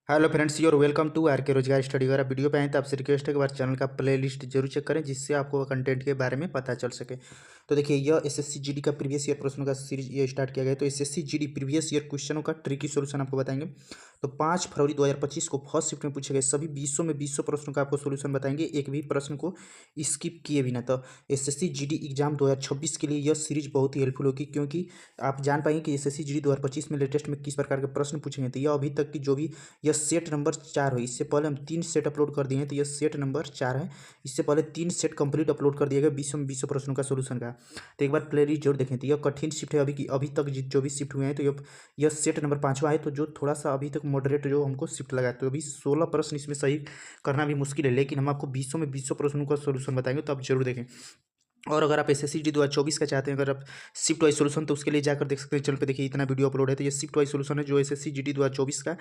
Hello friends, your welcome to R K Rozgar study. अगर आप video पे आए तो आपसे रिक्वेस्ट है कि हमारे चैनल का प्ले लिस्ट जरूर चेक करें, जिससे आपको कंटेंट के बारे में पता चल सके। तो देखिए, यह एसएससी जीडी का प्रीवियस ईयर प्रश्नों का सीरीज ये स्टार्ट किया गया है। तो एसएससी जीडी प्रीवियस ईयर क्वेश्चनों का ट्रिकी सोल्यूशन आपको बताएंगे। तो 5 फरवरी 2025 को फर्स्ट शिफ्ट में पूछे गए सभी 20 प्रश्नों का आपको सोल्यूशन बताएंगे, एक भी प्रश्न को स्किप किए बिना। तो एसएससी जीडी एग्जाम 2026 के लिए यह सीरीज बहुत ही हेल्पफुल होगी, क्योंकि आप जान पाएंगे कि एसएससी जीडी 2025 में लेटेस्ट में किस प्रकार के प्रश्न पूछेंगे। तो यह अभी तक की जो भी यह सेट नंबर 4 है। इससे पहले हम 3 सेट अपलोड कर दिए हैं, तो यह सेट नंबर 4 है। इससे पहले 3 सेट कंप्लीट अपलोड कर दिया गया 20 प्रश्नों का सोल्यूशन का। तो एक बार प्ले लिस्ट जरूर देखें। तो यह कठिन शिफ्ट है अभी तक जो भी शिफ्ट हुए हैं। तो यह सेट नंबर 5वां है, तो जो थोड़ा सा अभी तक मॉडरेट जो हमको शिफ्ट लगा है। तो अभी 16 प्रश्न इसमें सही करना भी मुश्किल है, लेकिन हम आपको 20 प्रश्नों का सोल्यूशन बताएंगे, तो आप जरूर देखें। और अगर आप एसएससी जीडी 2024 का चाहते हैं, अगर आप शिफ्ट वाइज सोल्यूशन, तो उसके लिए जाकर देख सकते हैं। चैनल पे देखिए, इतना वीडियो अपलोड है। तो ये शिफ्ट वाइज सोल्यूशन है जो एसएससी जीडी 2024 का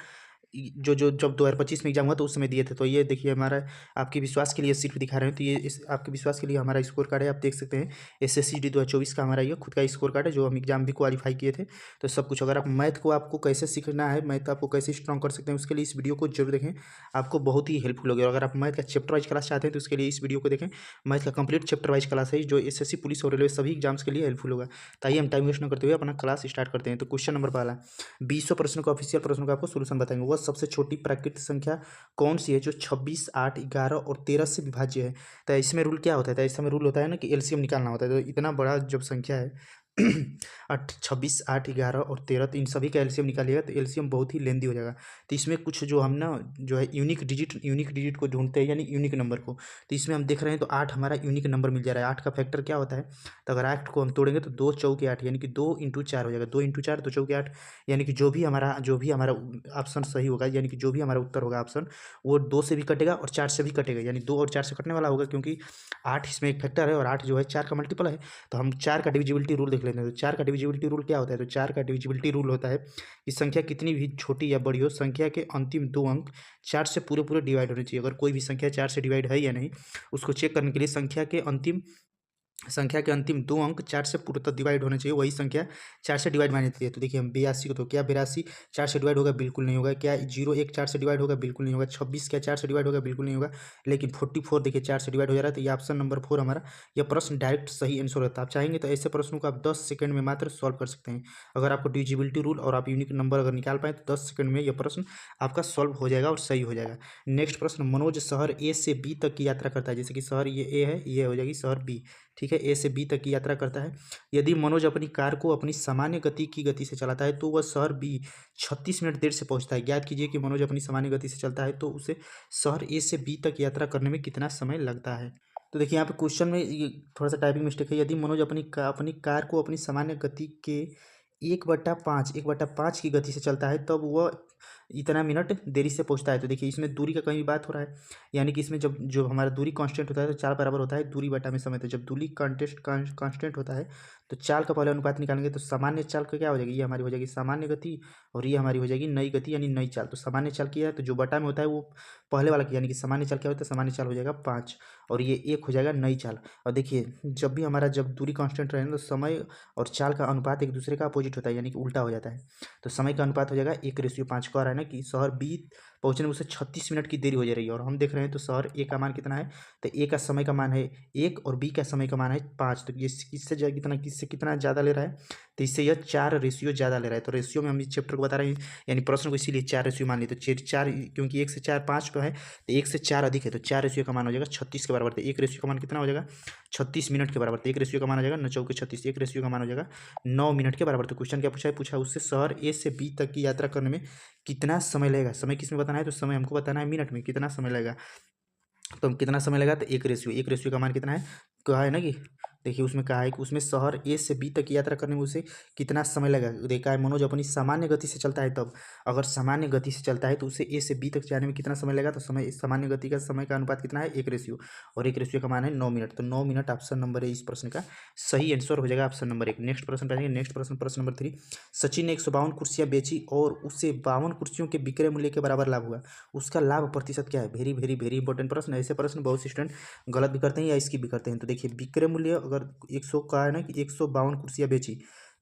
जो जो जब 2025 में एग्जाम हुआ तो उस समय दिए थे। तो ये देखिए, हमारा आपके विश्वास के लिए सिर्फ दिखा रहे हैं। तो ये इस आपके विश्वास के लिए हमारा स्कोर कार्ड है, आप देख सकते हैं। एसएससी जीडी 2024 का हमारा ये खुद का स्कोर कार्ड है, जो हम एग्जाम भी क्वालिफाई किए थे। तो सब कुछ, अगर आप मैथ को आपको कैसे सीखना है, मैथ आपको कैसे स्ट्रॉन्ग कर सकते हैं, उसके लिए इस वीडियो को जरूर देखें, आपको बहुत ही हेल्पफुल होगी। अगर आप मैथ का चैप्टर वाइज क्लास चाहते हैं, तो उसके लिए इस वीडियो को देखें। मैथ का कंप्लीट चैप्टर वाइज क्लास है, जो एसएससी पुलिस और रेलवे सभी एग्जाम्स के लिए हेल्पफुल होगा। ताइए हम टाइम वेस्ट न करते हुए अपना क्लास स्टार्ट करते हैं। तो क्वेश्चन नंबर पहला, 20 प्रश्नों का ऑफिशियल प्रश्नों का आपको सोल्यूशन बताएंगे। वह सबसे छोटी प्राकृतिक संख्या कौन सी है जो 26, 8, 11 और 13 से विभाज्य है। तो इसमें रूल क्या होता है? तो इसमें रूल होता है ना कि एलसीएम निकालना होता है। तो इतना बड़ा जब संख्या है 26, 8, 11 और 13, तो इन सभी का एलसीएम निकालिएगा तो एलसीएम बहुत ही लेंदी हो जाएगा। तो इसमें कुछ जो हम ना जो है यूनिक डिजिट को ढूंढते हैं, यानी यूनिक नंबर को। तो इसमें हम देख रहे हैं, तो 8 हमारा यूनिक नंबर मिल जा रहा है। 8 का फैक्टर क्या होता है? तो अगर 8 को हम तोड़ेंगे तो 2 चौके 8, यानी कि 2 इंटू 4 हो जाएगा। 2 इंटू 4 2 चौके 8, यानी कि जो भी हमारा ऑप्शन सही होगा, यानी कि जो भी हमारा उत्तर होगा ऑप्शन, वो 2 से भी कटेगा और 4 से भी कटेगा, यानी 2 और 4 से कटने वाला होगा, क्योंकि 8 इसमें एक फैक्टर है और 8 जो है 4 का मल्टीपल है। तो हम 4 का डिविजिबिलिटी रूल देख लेते हैं। तो 4 का डिविजिबिलिटी रूल क्या होता है? तो 4 का डिविजिबिलिटी रूल होता है कि संख्या कितनी भी छोटी या बड़ी हो, संख्या के अंतिम 2 अंक 4 से पूरे पूरे डिवाइड होने चाहिए। अगर कोई भी संख्या 4 से डिवाइड है या नहीं, उसको चेक करने के लिए संख्या के अंतिम 2 अंक 4 से पूर्णतः डिवाइड होने चाहिए, वही संख्या 4 से डिवाइड मानी जाती है। तो देखिए, हम 82 को, तो क्या 82 4 से डिवाइड होगा? बिल्कुल नहीं होगा। क्या 01 4 से डिवाइड होगा? बिल्कुल नहीं होगा। 26 क्या 4 से डिवाइड होगा? बिल्कुल नहीं होगा। लेकिन 44 देखिए 4 से डिवाइड हो जा रहा है। तो ये ऑप्शन नंबर 4 हमारा यह प्रश्न डायरेक्ट सही आंसर होता है। आप चाहेंगे तो ऐसे प्रश्नों को आप 10 सेकंड में मात्र सॉल्व कर सकते हैं। अगर आपको डिविजिबिलिटी रूल और आप यूनिक नंबर अगर निकाल पाए, तो 10 सेकंड में यह प्रश्न आपका सॉल्व हो जाएगा और सही हो जाएगा। नेक्स्ट प्रश्न, मनोज शहर ए से बी तक की यात्रा करता है। जैसे कि शहर ये ए है, ये हो जाएगी शहर बी। ठीक है, ए से बी तक की यात्रा करता है। यदि मनोज अपनी कार को अपनी सामान्य गति से चलाता है, तो वह शहर बी 36 मिनट देर से पहुंचता है। ज्ञात कीजिए कि मनोज अपनी सामान्य गति से चलता है, तो उसे शहर ए से बी तक यात्रा करने में कितना समय लगता है। तो देखिए, यहाँ पे क्वेश्चन में ये थोड़ा सा टाइपिंग मिस्टेक है। यदि मनोज अपनी कार को अपनी सामान्य गति के 1/5 की गति से चलता है, तब वह इतना मिनट देरी से पहुंचता है। तो देखिए, इसमें दूरी का कहीं बात हो रहा है, यानी कि इसमें जब जो हमारा दूरी कांस्टेंट होता है, तो चाल बराबर होता है दूरी बटा में समय। तो जब दूरी कांस्टेंट होता है, तो चाल का पहले अनुपात निकालेंगे, तो सामान्य चाल का क्या हो जाएगी? ये हमारी हो जाएगी सामान्य गति, और ये हमारी हो जाएगी नई गति, यानी नई चाल। तो सामान्य चाल किया है, तो जो बटा में होता है वो पहले वाला की, यानी कि सामान्य चाल क्या होता है? सामान्य चाल हो जाएगा 5, और ये 1 हो जाएगा नई चाल। और देखिए, जब दूरी कांस्टेंट रहेगा, तो समय और चाल का अनुपात एक दूसरे का अपोजिट होता है, यानी कि उल्टा हो जाता है। तो समय का अनुपात हो जाएगा 1:5 को। आ रहा है ना कि शहर बी पहुंचने में उसे 36 मिनट की देरी हो जा रही है, और हम देख रहे हैं तो शहर ए का मान कितना है? तो ए का समय का मान है 1 और बी का समय का मान है 5। तो ये किससे कितना ज़्यादा ले रहा है? तो इससे यह 4 रेशियो ज़्यादा ले रहा है। तो रेशियो में हम इस चैप्टर को बता रहे हैं, यानी प्रश्न को इसीलिए 4 रेशियो मान लिए। तो 4, क्योंकि 1 से 4 5 पे है, तो 1 से 4 अधिक है, तो 4 रेशियो का मान हो जाएगा 36 के बराबर। तो 1 रेशियो का मान कितना हो जाएगा? 36 मिनट के बराबर। तो 1 रेशियो का मान हो जाएगा 9 चौके 36, 1 रेशियो का मान हो जाएगा 9 मिनट के बराबर। तो क्वेश्चन क्या पूछा उससे शहर ए से बी तक की यात्रा करने में कितना समय लगेगा? समय किसमें बताना है? तो समय हमको बताना है मिनट में, कितना समय लगेगा। तो कितना समय लगा? तो 1 रेशियो का मान कितना है? कहा है ना कि देखिए, उसमें कहा है कि उसमें शहर ए से बी तक की यात्रा करने में उसे कितना समय लगा। देखा है, मनोज अपनी सामान्य गति से चलता है, तब अगर सामान्य गति से चलता है तो उसे ए से बी तक जाने में कितना समय लगा? तो सामान्य गति का समय का अनुपात कितना है? 1 रेशियो, और 1 रेशियो का मान है 9 मिनट। तो 9 मिनट ऑप्शन नंबर है इस प्रश्न का सही आंसर हो जाएगा, ऑप्शन नंबर 1। नेक्स्ट प्रश्न पे जाएंगे। नेक्स्ट प्रश्न नंबर 3, सचिन ने 152 कुर्सियां बेची और उसे 52 कुर्सियों के विक्रय मूल्य के बराबर लाभ हुआ, उसका लाभ प्रतिशत क्या है? वेरी वेरी वेरी इंपॉर्टेंट प्रश्न। ऐसे प्रश्न बहुत से स्टूडेंट गलत भी करते हैं या इसकी भी करते हैं। तो देखिए, विक्रय मूल्य अगर 100 का है ना कि 152 कुर्सियां बेची,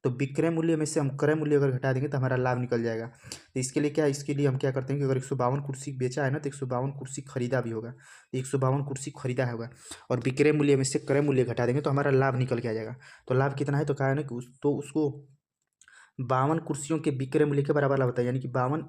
तो विक्रय मूल्य में से हम क्रय मूल्य अगर घटा देंगे तो हमारा लाभ निकल जाएगा। तो इसके लिए क्या, इसके लिए हम क्या करते हैं कि अगर 152 कुर्सी बेचा है ना, तो 152 कुर्सी खरीदा भी होगा, तो 152 कुर्सी खरीदा होगा और विक्रय मूल्य में से क्रय मूल्य घटा देंगे तो हमारा लाभ निकल के आ जाएगा। तो लाभ कितना है, तो कहा है ना कि उसको 52 कुर्सियों के विक्रय मूल्य के बराबर लाभ होता है, यानी कि 52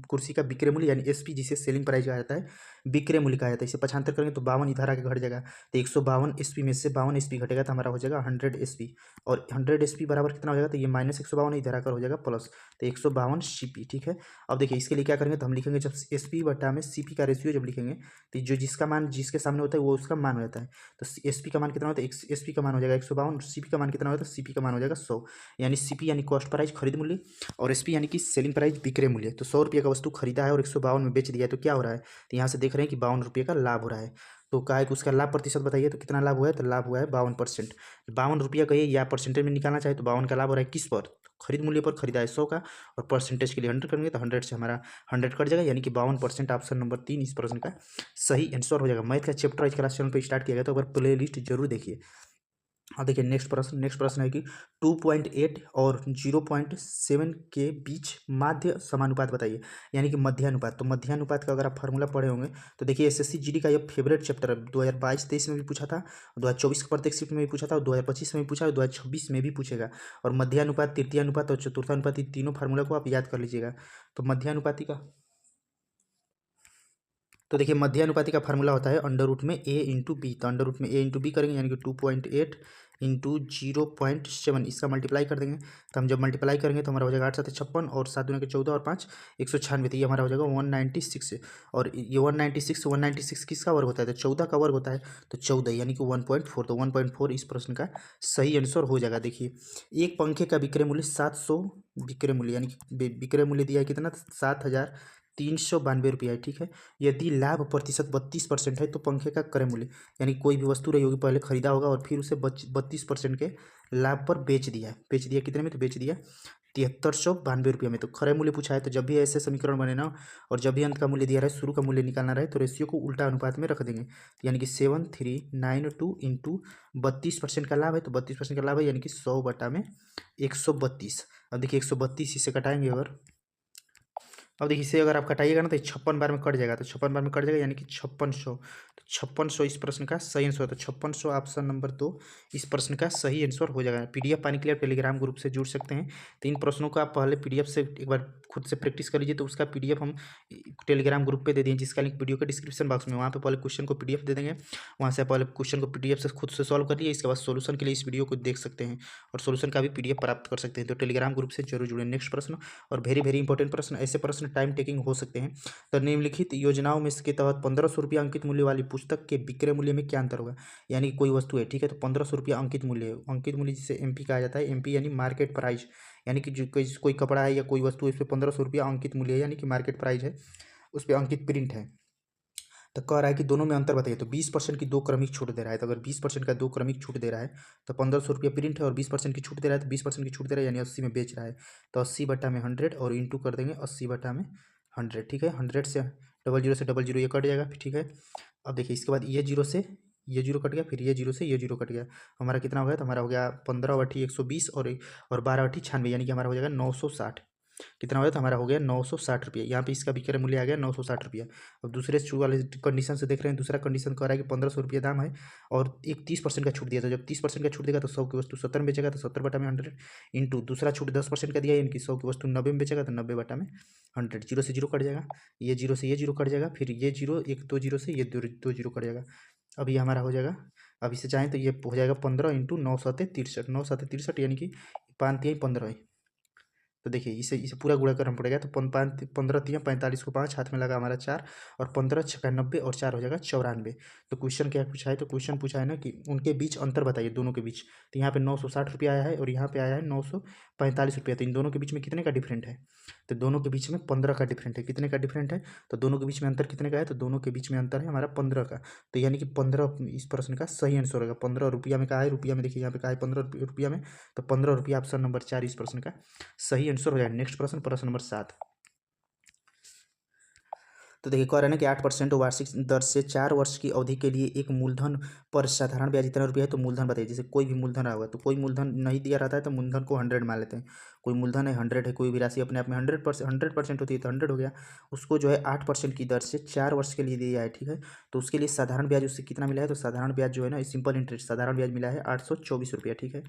कुर्सी का विक्रय मूल्य यानी एसपी, जिसे सेलिंग प्राइस कहा जाता है, विक्रय मूल्य कहा जाता है। इसे पक्षांतर करेंगे तो 52 इधर आके घट जाएगा, तो 152 एसपी में से 52 एसपी घटेगा तो हमारा हो जाएगा 100 एसपी, और 100 एसपी बराबर कितना हो जाएगा, तो ये -152 इधर आकर हो जाएगा प्लस, तो 152 सीपी। ठीक है, अब देखिए इसके लिए क्या करेंगे, तो हम लिखेंगे जब एसपी बटा में सीपी का रेशियो जब लिखेंगे तो जो जिसका मान जिसके सामने होता है वो उसका मान हो जाता है। तो एसपी का मान कितना होता है, एसपी का मान हो जाएगा 152, सीपी का मान कितना होता है, सीपी का मान हो जाएगा 100, यानी सीपी यानी कॉस्ट प्राइस खरीद मूल्य और एसपी यानी कि सेलिंग प्राइस विक्रय मूल्य। तो 100 रुपये का वस्तु खरीदा है और 152 में बेच दिया है, तो क्या हो रहा है, तो यहाँ से देख रहे हैं कि 52 रुपये का लाभ हो रहा है। तो कहा है कि उसका लाभ प्रतिशत बताइए, तो कितना लाभ हुआ है, तो लाभ हुआ है 52%। 52 रुपया कहिए या परसेंटेज में निकालना चाहे तो 52 का लाभ हो रहा है किस पर, खरीद मूल्य पर खरीदा है 100 का, और परसेंटेज के लिए 100 करेंगे तो 100 से हमारा 100 कट जाएगा, यानी कि 52%। ऑप्शन नंबर 3 इस प्रश्न का सही आंसर हो जाएगा। मैथ का चैप्टर आज क्लास चैनल पर स्टार्ट किया गया, तो अगर प्ले लिस्ट जरूर देखिए। हाँ देखिए नेक्स्ट प्रश्न है कि 2.8 और 0.7 के बीच माध्य समानुपात बताइए, यानी कि मध्यानुपात। तो मध्यानुपात का अगर आप फार्मूला पढ़े होंगे तो देखिए एसएससी जीडी का ये फेवरेट चैप्टर है, 2022-23 में भी पूछा था, 2024 के प्रत्येक शिफ्ट में भी पूछा था, और 2025 में भी पूछा, और 2026 में भी पूछेगा। और मध्यानुपात, तृतीयानुपात और चतुर्थानुपात, तीनों फार्मूला को आप याद कर लीजिएगा। तो मध्यानुपाती का, तो देखिए मध्यानुपाती का फार्मूला होता है अंडर रूट में ए इंटू बी। तो अंडर रूट में ए इंटू बी करेंगे यानी कि 2.8 इंटू 0.7, इसका मल्टीप्लाई कर देंगे। तो हम जब मल्टीप्लाई करेंगे तो हमारा हो जाएगा 8 7 56 और 7 दूनी के 14 और 5 196, तो ये हमारा हो जाएगा 196। और ये 196 किसका वर्ग होता है, तो 14 का वर्ग होता है, तो 14 यानी कि 1.4। तो 1.4 इस प्रश्न का सही आंसर हो जाएगा। देखिए एक पंखे का विक्रय मूल्य 700, विक्रय मूल्य यानी कि विक्रय मूल्य दिया है कितना, 7,392 रुपया है। ठीक है, यदि लाभ प्रतिशत 32% है तो पंखे का क्रय मूल्य, यानी कोई भी वस्तु रही होगी पहले खरीदा होगा और फिर उसे 32% के लाभ पर बेच दिया कितने में, तो बेच दिया 7,392 में। तो क्रय मूल्य पूछा है, तो जब भी ऐसे समीकरण बने ना और जब भी अंत का मूल्य दिया रहे, शुरू का मूल्य निकालना रहे, तो रेशियो को उल्टा अनुपात में रख देंगे, यानी कि 7392 इंटू 32% का लाभ है, तो 32% का लाभ है यानी कि 100 बटा में 132। अब देखिए 132 इसे कटाएंगे अगर, अब देखिए इसे अगर आप कटाइएगा ना तो 56 बार में कट जाएगा, तो 56 बार में कट जाएगा यानी कि 5600। तो 5600 इस प्रश्न का सही आंसर, तो 5600 ऑप्शन नंबर 2 इस प्रश्न का सही आंसर हो जाएगा। पीडीएफ पाने के लिए आप टेलीग्राम ग्रुप से जुड़ सकते हैं। तो इन प्रश्नों को आप पहले पीडीएफ से एक बार खुद से प्रैक्टिस कर लीजिए, तो उसका पीडीएफ हम टेलीग्राम ग्रुप पे दे देंगे, जिसका लिंक वीडियो के डिस्क्रिप्शन बॉक्स में, वहाँ पे पहले क्वेश्चन को पीडीएफ दे देंगे, वहाँ से पहले क्वेश्चन को पीडीएफ से खुद से सॉल्व कर लिए, इसके बाद सोल्यूशन के लिए इस वीडियो को देख सकते हैं और सोल्यूशन का भी पीडीएफ प्राप्त कर सकते हैं। तो टेलीग्राम ग्रुप से जरूर जुड़े। नेक्स्ट प्रश्न और वेरी वेरी इंपॉर्टेंट प्रश्न, ऐसे प्रश्न टाइम टेकिंग हो सकते हैं। तो निम्नलिखित योजनाओं में इसके तहत 1500 रुपया अंकित मूल्य वाली पुस्तक के विक्रय मूल्य में क्या अंतर होगा, यानी कि कोई वस्तु है, ठीक है, तो 1500 रुपया अंकित मूल्य है, अंकित मूल्य जिसे एमपी कहा जाता है, एमपी यानी मार्केट प्राइस, यानी कि जो कोई कपड़ा है या कोई वस्तु है, इस पर 1500 रुपया अंकित मूल्य है, यानी कि मार्केट प्राइस है, उस पर अंकित प्रिंट है। तो कह रहा है कि दोनों में अंतर बताइए, तो 20% की 2 क्रमिक छूट दे रहा है, तो अगर 20% का 2 क्रमिक छूट दे रहा है तो 1500 रुपया प्रिंट है, और 20% की छूट दे रहा है तो 20% की छूट दे रहा है, यानी 80 में बेच रहा है, तो 80 बटा में 100 और इंटू कर देंगे 80 बटा में 100। ठीक है, 100 से डबल जीरो ये कट जाएगा, ठीक है। अब देखिए इसके बाद ये जीरो से ये जीरो कट गया, फिर ये जीरो से ये जीरो कट गया, हमारा कितना हो गया, तो हमारा हो गया 15 बटी 120 और 12 बटी 96, यानी कि हमारा हो जाएगा 960। कितना हो गया, तो हमारा हो गया 960 रुपये। यहाँ पे इसका विक्रय मूल्य आ गया 960 रुपया। अब दूसरे वाले कंडीशन से देख रहे हैं, दूसरा कंडीशन कह रहा है कि 1500 रुपया दाम है और एक 30% का छूट दिया, तो जब 30% का छूट देगा तो 100 की वस्तु 70 में बेचेगा, तो 70 बटा में 100 इंटू दूसरा छूट 10% का दिया, यानी कि 100 की वस्तु 90 में बेचेगा, तो 90 बटा में 100। जीरो से जीरो कट जाएगा, ये जीरो से ये जीरो कट जाएगा, फिर ये जीरो एक दो जीरो से ये दो जीरो कट जाएगा। अब ये हमारा हो जाएगा, अब इसे चाहें तो ये हो जाएगा 15 इंटू 9 7 63, 9 7 63 यानी कि 5 3 15। तो देखिए इसे पूरा गुणा करना पड़ेगा, तो 15 3 45 को 5 हाथ में लगा हमारा 4 और 15 6 90 और 4 हो जाएगा 94। तो क्वेश्चन क्या पूछा है, तो क्वेश्चन पूछा है ना कि उनके बीच अंतर बताइए, दोनों के बीच। तो यहाँ पे 960 रुपया आया है और यहाँ पे आया है 945 रुपया, तो इन दोनों के बीच में कितने का डिफरेंट है, तो दोनों के बीच में 15 का डिफरेंट है। कितने का डिफरेंट है, तो दोनों के बीच में अंतर कितने का है, तो दोनों के बीच में अंतर है हमारा 15 का। तो यानी कि 15 इस प्रश्न का सही आंसर होगा। 15 रुपया में कहा है, रुपया में देखिए यहाँ पे कहा है 15 रुपया में, तो 15 रुपया ऑप्शन नंबर 4 इस प्रश्न का सही आंसर हो जाएगा। नेक्स्ट प्रश्न, प्रश्न नंबर 7। तो देखिए कह रहे हैं ना कि 8% वार्षिक दर से 4 वर्ष की अवधि के लिए एक मूलधन पर साधारण ब्याज इतना रुपया है, तो मूलधन बताइए। जैसे कोई भी मूलधन रहा होगा, तो कोई मूलधन नहीं दिया रहता है तो मूलधन को 100 मान लेते हैं। कोई मूलधन है 100 है, कोई भी राशि अपने आप में 100% होती है तो 100 हो गया। उसको जो है 8% की दर से 4 वर्ष के लिए दिया है, ठीक है। तो उसके लिए साधारण ब्याज उससे कितना मिला है, तो साधारण ब्याज जो है ना, सिंपल इंटरेस्ट साधारण ब्याज मिला है 824 रुपया, ठीक है।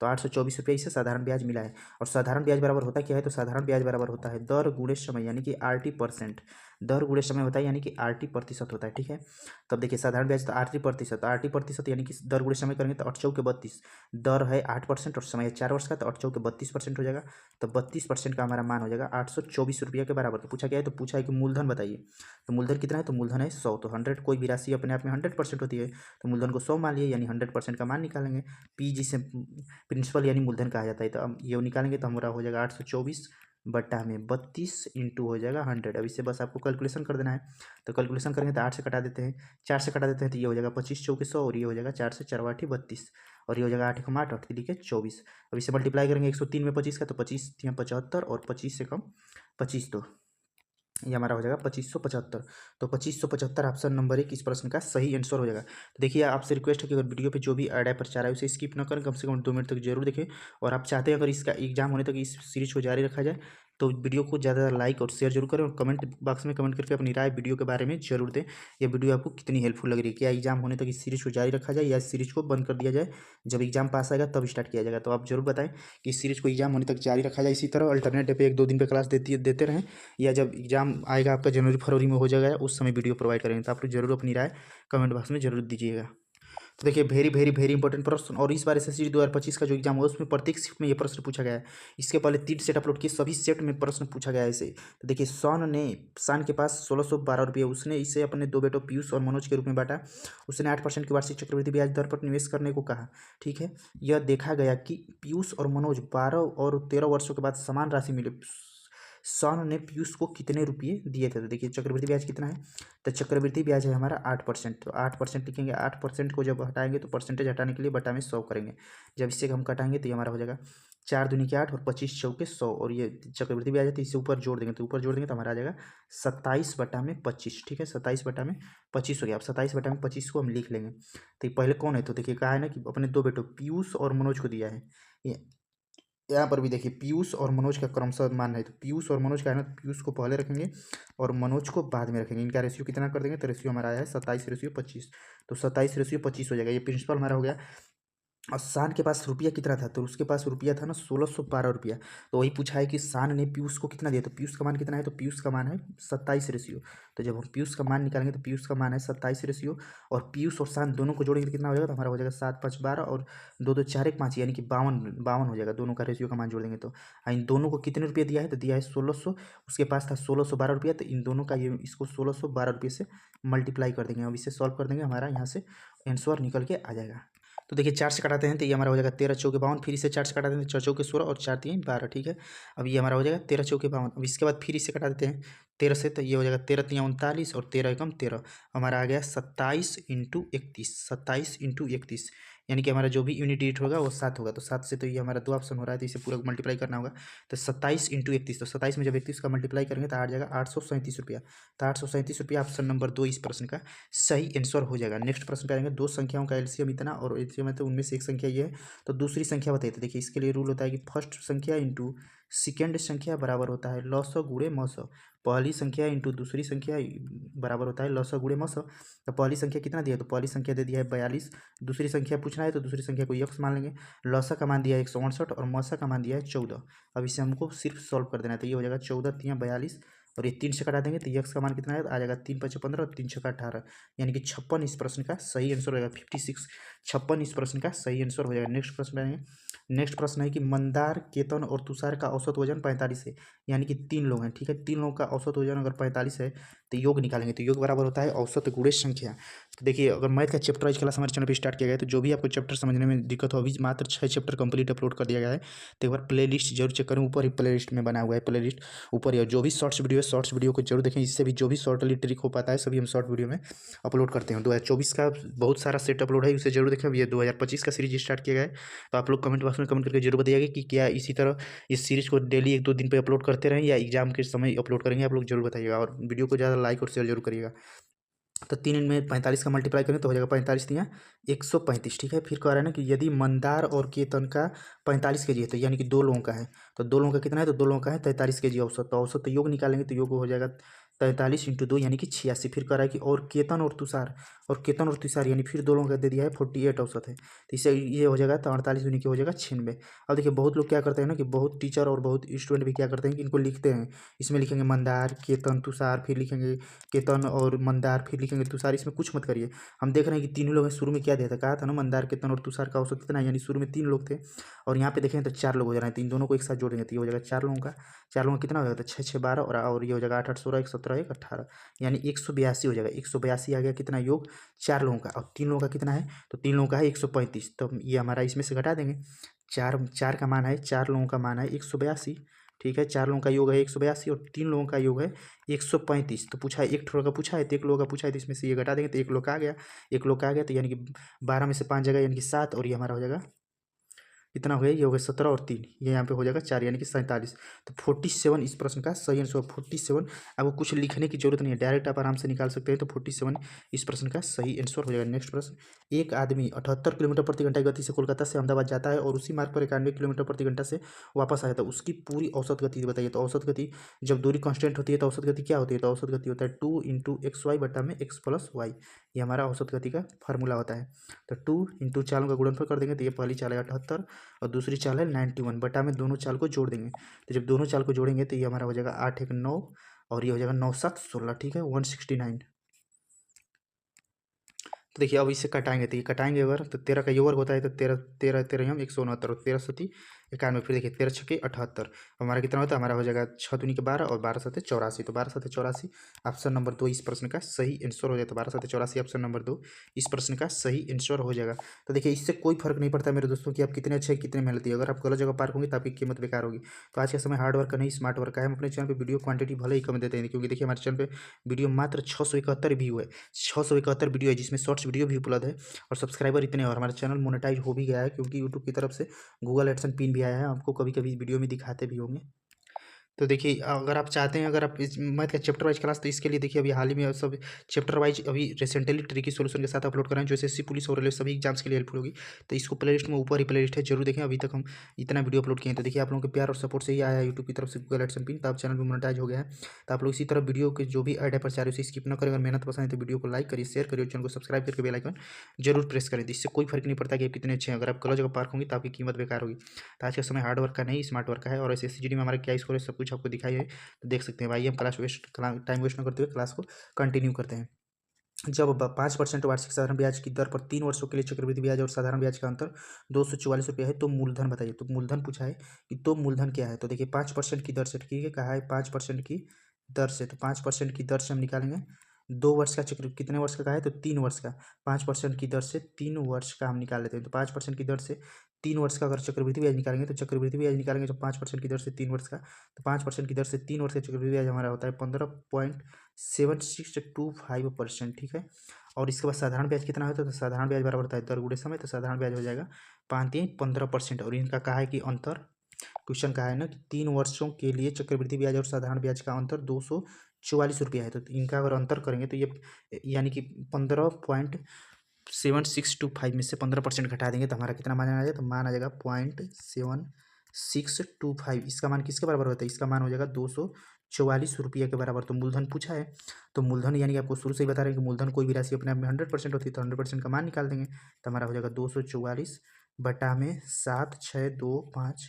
तो 824 रुपया इसे साधारण ब्याज मिला है। और साधारण ब्याज बराबर होता क्या है, तो साधारण ब्याज बराबर होता है दर गुणे समय, यानी कि RT%। दर गुणे समय होता है, यानी कि RT% होता है, ठीक है। तब देखिए साधारण ब्याज तो RT%, यानी कि दर गुणे समय करेंगे तो 8 चौके 32। दर है 8% और समय है 4 वर्ष का, तो 8 चौके 32% हो जाएगा। तो 32% का हमारा मान हो जाएगा 824 रुपया के बराबर। तो पूछा गया है, तो पूछा है कि मूलधन बताइए। तो मूलधन कितना है, तो मूलधन है 100। तो 100 कोई भी राशि अपने आप में 100% होती है, तो मूलधन को 100 मान लिए, यानी 100% का मान निकालेंगे। पी जिसे प्रिंसिपल यानी मूलधन कहा जाता है। तो अब ये निकालेंगे तो हमारा हो जाएगा 824 बट्टा में 32 इंटू हो जाएगा 100। अब इससे बस आपको कैलकुलेशन कर देना है। तो कैलकुलेशन करेंगे तो 8 से कटा देते हैं, 4 से कटा देते हैं, तो ये हो जाएगा 25 चौके 100, और ये हो जाएगा 4 से 4 8 32, और ये हो जाएगा 8 कम 8 8 3 24। अब इसे मल्टीप्लाई करेंगे 103 में 25 का, तो 25 3 75, और 25 से कम 25, तो ये हमारा हो जाएगा 2575। तो 2575 ऑप्शन नंबर 1 इस प्रश्न का सही आंसर हो जाएगा। तो देखिए आपसे रिक्वेस्ट है कि अगर वीडियो पे जो भी ऐड है प्रचार है उसे स्किप ना करें, कम से कम 2 मिनट तक जरूर देखें। और आप चाहते हैं अगर इसका एग्जाम होने तक इस सीरीज को जारी रखा जाए, तो वीडियो को ज़्यादा लाइक और शेयर जरूर करें, और कमेंट बॉक्स में कमेंट करके अपनी राय वीडियो के बारे में जरूर दें। ये वीडियो आपको कितनी हेल्पफुल लग रही है, क्या एग्जाम होने तक इस सीरीज को जारी रखा जाए या इस सीरीज को बंद कर दिया जाए, जब एग्जाम पास आएगा तब स्टार्ट किया जाएगा। तो आप जरूर बताएं कि इस सीरीज को एग्जाम होने तक जारी रखा जाए, इसी तरह अल्टरनेट डे पे 1-2 दिन पे क्लास देते रहें, या जब एग्जाम आएगा आपका जनवरी फरवरी में हो जाएगा उस समय वीडियो प्रोवाइड करेंगे। तो आप लोग जरूर अपनी राय कमेंट बॉक्स में जरूर दीजिएगा। तो देखिए वेरी वेरी वेरी इंपॉर्टेंट प्रश्न, और इस बार एसएससी 2025 का जो एग्जाम हुआ उसमें प्रत्येक शिफ्ट में ये प्रश्न पूछा गया है। इसके पहले 3 सेट अपलोड किए, सभी सेट में प्रश्न पूछा गया है इसे। तो देखिए शान के पास 1612 रुपये, उसने इसे अपने 2 बेटों पीयूष और मनोज के रूप में बांटा। उसने 8% की वार्षिक चक्रवृद्धि ब्याज दर पर निवेश करने को कहा, ठीक है। यह देखा गया कि पीयूष और मनोज 12 और 13 वर्षों के बाद समान राशि मिले। शान ने पीयूष को कितने रुपये दिए थे, तो देखिए चक्रवृद्धि ब्याज कितना है, तो चक्रवृद्धि ब्याज है हमारा 8%। तो 8% लिखेंगे, 8% को जब हटाएंगे तो परसेंटेज हटाने के लिए बटा में 100 करेंगे। जब इससे हम कटाएंगे तो ये हमारा हो जाएगा 4 दूनी के 8 और 25 चौके 100, और ये चक्रवृद्धि ब्याज है तो इसे ऊपर जोड़ देंगे, तो ऊपर जोड़ देंगे तो हमारा आ जाएगा 27 बटा में 25, ठीक है। 27 बटा में 25 हो गया। अब 27 बटा में 25 को हम लिख लेंगे। तो ये पहले कौन है, तो देखिए कहा है ना कि अपने 2 बेटों पीयूष और मनोज को दिया है। ये यहाँ पर भी देखिए पीयूष और मनोज का क्रमशः मान है, तो पीयूष और मनोज का है ना, पीयूष को पहले रखेंगे और मनोज को बाद में रखेंगे। इनका रेशियो कितना कर देंगे, तो रेशियो हमारा आया है 27:25। तो 27:25 हो जाएगा। ये प्रिंसिपल हमारा हो गया। और शान के पास रुपया कितना था, तो उसके पास रुपया था ना 1612 रुपया। तो वही पूछा है कि शान ने पीयूष को कितना दिया, तो पीयूष का मान कितना है, तो पीयूष का मान है 27 रेशियो। तो जब हम पीयूष का मान निकालेंगे तो पीयूष का मान है 27 रेशियो, और पीयूष और शान दोनों को जोड़ेंगे तो कितना हो जाएगा, तो हमारा हो जाएगा 7 5 12 और 2 2 4 1 5, यानी कि 52 हो जाएगा। दोनों का रेशियो का मान जोड़ देंगे तो इन दोनों को कितने रुपये दिया है, तो दिया है 1600। उसके पास था 1612 रुपया, तो इन दोनों का ये इसको 1612 रुपये से मल्टीप्लाई कर देंगे। अब इसे सॉल्व कर देंगे, हमारा यहाँ से आंसर निकल के आ जाएगा। तो देखिए 4 से कटाते हैं तो ये हमारा हो जाएगा 13 चौके 52, फिर इसे 4 से कटाते हैं तो 4 चौके 16 और 4 3 12, ठीक है। अब ये हमारा हो जाएगा 13 चौके 52। अब इसके बाद फिर इसे कटा देते हैं 13 से, तो ये हो जाएगा 13 3 39 और 13 एकम 13, हमारा आ गया 27 इंटू 31। 27 इंटू 31, यानी कि हमारा जो भी यूनिट डिजिट होगा वो 7 होगा। तो 7 से तो ये हमारा 2 ऑप्शन हो रहा है, तो इसे पूरा मल्टीप्लाई करना होगा। तो 27 इंटू 31, तो 27 में जब 31 का मल्टीप्लाई करेंगे तो आ जाएगा 837 रुपया। तो 837 रुपया ऑप्शन नंबर 2 इस प्रश्न का सही आंसर हो जाएगा। नेक्स्ट प्रश्न पे आएंगे। 2 संख्याओं का एलसीएम इतना और एलसीएम है तो उनमें से एक संख्या ये है, तो दूसरी संख्या बताइए। तो देखिए इसके लिए रूल होता है कि फर्स्ट संख्या इंटू सेकेंड संख्या बराबर होता है लॉसो गुणे मसो। पहली संख्या इंटू दूसरी संख्या बराबर होता है लॉसो गुणे मसो। तो पहली संख्या कितना दिया है, तो पहली संख्या दे दिया है 42। दूसरी संख्या पूछना है तो दूसरी संख्या को यक्स मान लेंगे। लॉसा का मान दिया है 168 और मसा का मान दिया है 14। अब इसे हमको सिर्फ सॉल्व कर देना है, तो ये हो जाएगा 14 3 42, और ये 3 से कटा देंगे तो यक्स का मान कितना है, आ जाएगा 3 5 15 और 3 6 18, यानी कि 56 इस प्रश्न का सही आंसर हो जाएगा। 56 56 इस प्रश्न का सही आंसर हो जाएगा। नेक्स्ट प्रश्न आएंगे। नेक्स्ट प्रश्न है कि मंदार, केतन और तुषार का औसत वजन 45 है, यानी कि 3 लोग हैं, ठीक है। 3 लोगों का औसत वजन अगर 45 है तो योग निकालेंगे, तो योग बराबर होता है औसत गुणे संख्या। तो देखिए अगर मैथ का चैप्टर वाइज क्लास हमारे चैनल पर स्टार्ट किया गया है, तो जो भी आपको चैप्टर समझने में दिक्कत हो, अभी मात्र 6 चैप्टर कंप्लीट अपलोड कर दिया गया है। तो एक बार प्ले लिस्ट जरूर चेक करें, ऊपर ही प्ले लिस्ट में बना हुआ है, प्ले लिस्ट ऊपर ही। और जो भी शॉर्ट्स वीडियो है, शॉर्ट्स वीडियो को जरूर देखें, इससे भी जो भी शॉर्टली ट्रिक हो पाता है सभी हम शॉर्ट वीडियो में अपलोड करते हैं। 2024 का बहुत सारा सेट अपलोड है, उसे जरूर देखें। ये 2025 का सीरीज स्टार्ट किया गया है, तो आप लोग कमेंट बॉक्स में कमेंट करके जरूर बताइएगा कि क्या इसी तरह इस सीरीज को डेली 1-2 दिन पे अपलोड करते रहें या एग्जाम के समय अपलोड करेंगे, आप लोग जरूर बताइएगा। और वीडियो को ज़्यादा लाइक और शेयर जरूर करिएगा। तो 3 में 45 का मल्टीप्लाई करें तो हो जाएगा 45 तिया 135। ठीक है, फिर कह रहा है ना कि यदि मंदार और केतन का 45 kg है, तो यानी कि 2 लोगों का है, तो 2 लोगों का कितना है, तो 2 लोगों का है 43 kg औसत। तो औसत तो योग निकालेंगे तो योग हो जाएगा 43 × 2 यानी कि 86। फिर कह रहा है कि और केतन और तुषार यानी फिर 2 लोगों का दे दिया है 48 औसत है, तो इससे ये हो जाएगा तो 48 दूनी की हो जाएगा 96। अब देखिए बहुत लोग क्या करते हैं ना कि बहुत टीचर और बहुत स्टूडेंट भी क्या करते हैं कि इनको लिखते हैं, इसमें लिखेंगे मंदार केतन तुषार, फिर लिखेंगे केतन और मंदार, फिर लिखेंगे तुषार। इसमें कुछ मत करिए। हम देख रहे हैं कि तीनों लोग हैं, शुरू में क्या दिया था, कहा था ना मंदार केतन और तुषार का औसत कितना है, यानी शुरू में 3 लोग थे और यहाँ पे देखें तो 4 लोग हो जा रहे हैं, तो इन दोनों को एक साथ जोड़ेंगे तो ये हो जाएगा 4 लोगों का। 4 लोगों का कितना हो जाएगा, तो 6 6 12 और ये हो जाएगा 8 8 16 1 17 1 18 यानी 182 हो जाएगा। 182 आ गया कितना योग 4 लोगों का, और 3 लोगों का कितना है, तो 3 लोगों का है 135। तो ये हमारा इसमें से घटा देंगे। 4 का मान है, 4 लोगों का मान है 182। ठीक है, 4 लोगों का योग है 182 और 3 लोगों का योग है 135। तो पूछा है, एक ठोर का पूछा है तो एक लोगों का पूछा है, तो इसमें से ये घटा देंगे तो एक लोग का आ गया। एक लोग का आ गया तो यानी कि 12 में से 5 जगह यानी कि 7, और ये हमारा हो जाएगा कितना हो गया, ये हो गया 17 और 3, ये यहाँ पे हो जाएगा 4 यानी कि 47। तो 47 इस प्रश्न का सही आंसर। 47 आपको कुछ लिखने की जरूरत नहीं है, डायरेक्ट आप आराम से निकाल सकते हैं। तो 47 इस प्रश्न का सही आंसर हो जाएगा। नेक्स्ट प्रश्न, एक आदमी 78 किलोमीटर प्रति घंटा की गति से कोलकाता से अहमदाबाद जाता है और उसी मार्ग पर 91 किलोमीटर प्रति घंटा से वापस आया, तो उसकी पूरी औसत गति बताइए। तो औसत गति जब दूरी कांस्टेंट होती है तो औसत गति क्या होती है, तो औसत गति होता है 2 × xy बटा में x + y। ये हमारा औसत गति का फार्मूला होता है। तो 2 × चालों का गुणनफल कर देंगे तो ये पहली चाल है 78 और दूसरी चाल है 91 बटा में दोनों चाल को जोड़ देंगे। तो जब दोनों चाल को जोड़ेंगे तो ये हमारा हो जाएगा 8 1 9 और ये हो जाएगा 9 7 16। ठीक है, 169। तो देखिए अब इसे कटाएंगे तो ये कटाएंगे अगर तो 13 का योग होता है तो 13 13 13 हम 169 और 13 सती 91। फिर देखिए 13 छक्के 78 हमारा कितना होता है, हमारा हो जाएगा 6 दूनी के 12 और 12 सते 84। तो 12 सते 84 ऑप्शन नंबर 2 इस प्रश्न का सही आंसर हो जाएगा। 12 सते 84 ऑप्शन नंबर 2 इस प्रश्न का सही आंसर हो जाएगा। तो देखिए इससे कोई फर्क नहीं पड़ता मेरे दोस्तों कि आप कितने अच्छे कितने मेहनती, अगर आप गलत जगह पार्क होंगे तो आपकी कीमत बेकार होगी। तो आज के समय हार्ड वर्क का नहीं स्मार्ट वर्क का है। हम अपने चैनल पर वीडियो क्वांटिटी भले ही कम देते हैं, क्योंकि देखिए हमारे चैनल पर वीडियो मात्र 671 व्यू है, 671 वीडियो है जिसमें शॉर्ट्स वीडियो भी उपलब्ध है और सब्सक्राइबर इतने और हमारा चैनल मोनेटाइज हो भी गया है, क्योंकि यूट्यूब की तरफ से गूगल एडसन पिन भी आया है, आपको कभी कभी वीडियो में दिखाते भी होंगे। तो देखिए अगर आप चाहते हैं, अगर आप इस मैथ का चैप्टर वाइज क्लास, तो इसके लिए देखिए अभी हाल ही में सब चैप्टर वाइज अभी रिसेंटली ट्रिकी सॉल्यूशन के साथ अपलोड कर रहे हैं, जो एसएससी पुलिस और रेलवे सभी एग्जाम्स के लिए हेल्पफुल होगी। तो इसको प्ले लिस्ट में ऊपर ही प्ले लिस्ट है, जरूर देखें। अभी तक हम इतना वीडियो अपलोड किए हैं, तो देखिए आप लोगों के प्यार और सपोर्ट से ही आया है यूट्यूब की तरफ से गूगल एडसन पिन, तो आप चैनल भी मोनेटाइज हो गया है। तो आप लोग इसी तरह वीडियो के जो भी ऐड है प्रचार उसे स्किप न करें। अगर मेहनत पसंद है तो वीडियो को लाइक करिए, शेयर करिए, चैनल को सब्सक्राइब करके बेल आइकन जरूर प्रेस करें। तो इससे कोई फर्क नहीं पड़ता कि आप कितने अच्छे हैं, अगर आप गलत जगह पार्क होंगे तो आपकी कीमत बेकार होगी। तो आज का समय हार्ड वर्क का नहीं स्मार्ट वर्क का है, और एसएससी में हमारा क्या स्कोर है सब कुछ आपको दिखाई है, तो देख सकते हैं। भाई हम टाइम वेस्ट न करते हुए क्लास को कंटिन्यू करते हैं। जब 5% वार्षिक साधारण ब्याज की दर पर 3 वर्षों के लिए चक्रवृद्धि ब्याज और साधारण ब्याज का अंतर 244 रुपया है, तो मूलधन बताइए। तो मूलधन पूछा है कि तो मूलधन क्या है, तो देखिए 5% की दर से, ठीक है, कहा है 5% की दर से, तो 5% की दर से हम निकालेंगे 2 वर्ष का चक्र, कितने वर्ष का कहा है, तो 3 वर्ष का। 5% की दर से 3 वर्ष का हम निकाल लेते हैं। तो 5% की दर से 3 वर्ष का अगर चक्रवृद्धि ब्याज निकालेंगे, तो चक्रवृद्धि ब्याज निकालेंगे जब 5% की दर से 3 वर्ष का, तो 5% की दर से 3 वर्ष का चक्रवृद्धि ब्याज हमारा होता है 15.7625%। ठीक है, और इसके बाद साधारण ब्याज कितना होता है, तो साधारण ब्याज बराबर होता है दर गुणे समय, तो साधारण ब्याज हो जाएगा 15%। और इनका कहा है कि अंतर, क्वेश्चन कहा है ना कि 3 वर्षों के लिए चक्रवृद्धि ब्याज और साधारण ब्याज का अंतर 244 रुपया है, तो इनका अगर अंतर करेंगे तो ये यानी कि 15.7625 में से 15% घटा देंगे तो हमारा कितना मान आ जाएगा, तो मान आ जाएगा 0.7625। इसका मान किसके बराबर होता है, इसका मान हो जाएगा 244 रुपये के बराबर। तो मूलधन पूछा है, तो मूलधन यानी कि आपको शुरू से ही बता रहे हैं कि मूलधन कोई भी राशि अपने आप में 100% होती है, तो 100% का मान निकाल देंगे तो हमारा हो जाएगा 244 बटा में 7625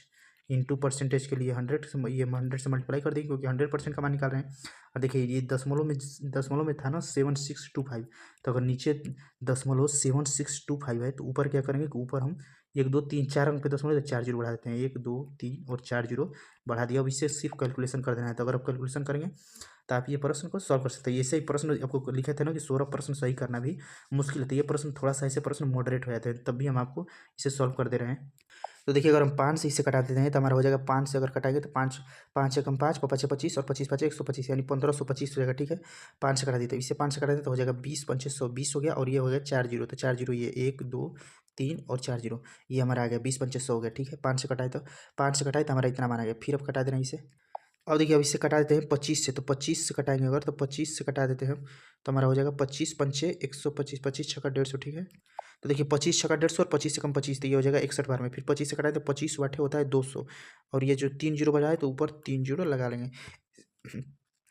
इंटू परसेंटेज के लिए 100 ये 100 से मल्टीप्लाई कर देंगे, क्योंकि 100% का मान निकाल रहे हैं। और देखिए ये दशमलव में था ना 7625, तो अगर नीचे 0.7625 है तो ऊपर क्या करेंगे कि ऊपर हम 1 2 3 4 अंक पे दशमलव 4 जीरो बढ़ा देते हैं, 1 2 3 और 4 जीरो बढ़ा दिया। अब इससे सिर्फ कैलकुलेशन कर देना है, तो अगर आप कैलकुलेशन करेंगे तो आप ये प्रश्न को सॉल्व कर सकते हैं। ऐसे ही प्रश्न आपको लिखे थे ना कि 16 प्रश्न सही करना भी मुश्किल है, तो ये प्रश्न थोड़ा सा ऐसे प्रश्न मॉडरेट हो जाते हैं, तब भी हम आपको इसे सॉल्व कर दे रहे हैं। तो देखिए अगर हम 5 से इसे कटा देते हैं तो हमारा हो जाएगा 5 से अगर कटाएंगे तो 5 5 एकम 5 5 25 और 25 5 125 यानी 1525 हो जाएगा। ठीक है, 5 से कटा देते हैं, इससे 5 से कटा देते तो हो जाएगा 20 5 120 हो गया, और ये हो गया 4 जीरो, तो 4 जीरो ये 1 2 3 और 4 जीरो ये हमारा आ गया 20 5 100 हो गया। ठीक है, 5 से कटाए तो हमारा इतना मान आ गया। फिर अब कटा देना इसे, अब देखिए अब इससे कटा देते हैं 25 से, तो 25 से कटाएंगे अगर, तो 25 से कटा देते हैं हम, तो हमारा हो जाएगा 25 पंचे 125, 25 छक्का 150, ठीक है। तो देखिए 25 छक्का 150 और 25 से कम 25, तो ये हो जाएगा 61 बार में। फिर 25 से कटाए तो 25 वाटे होता है 200, और ये जो 3 जीरो बजा है तो ऊपर 3 जीरो लगा लेंगे।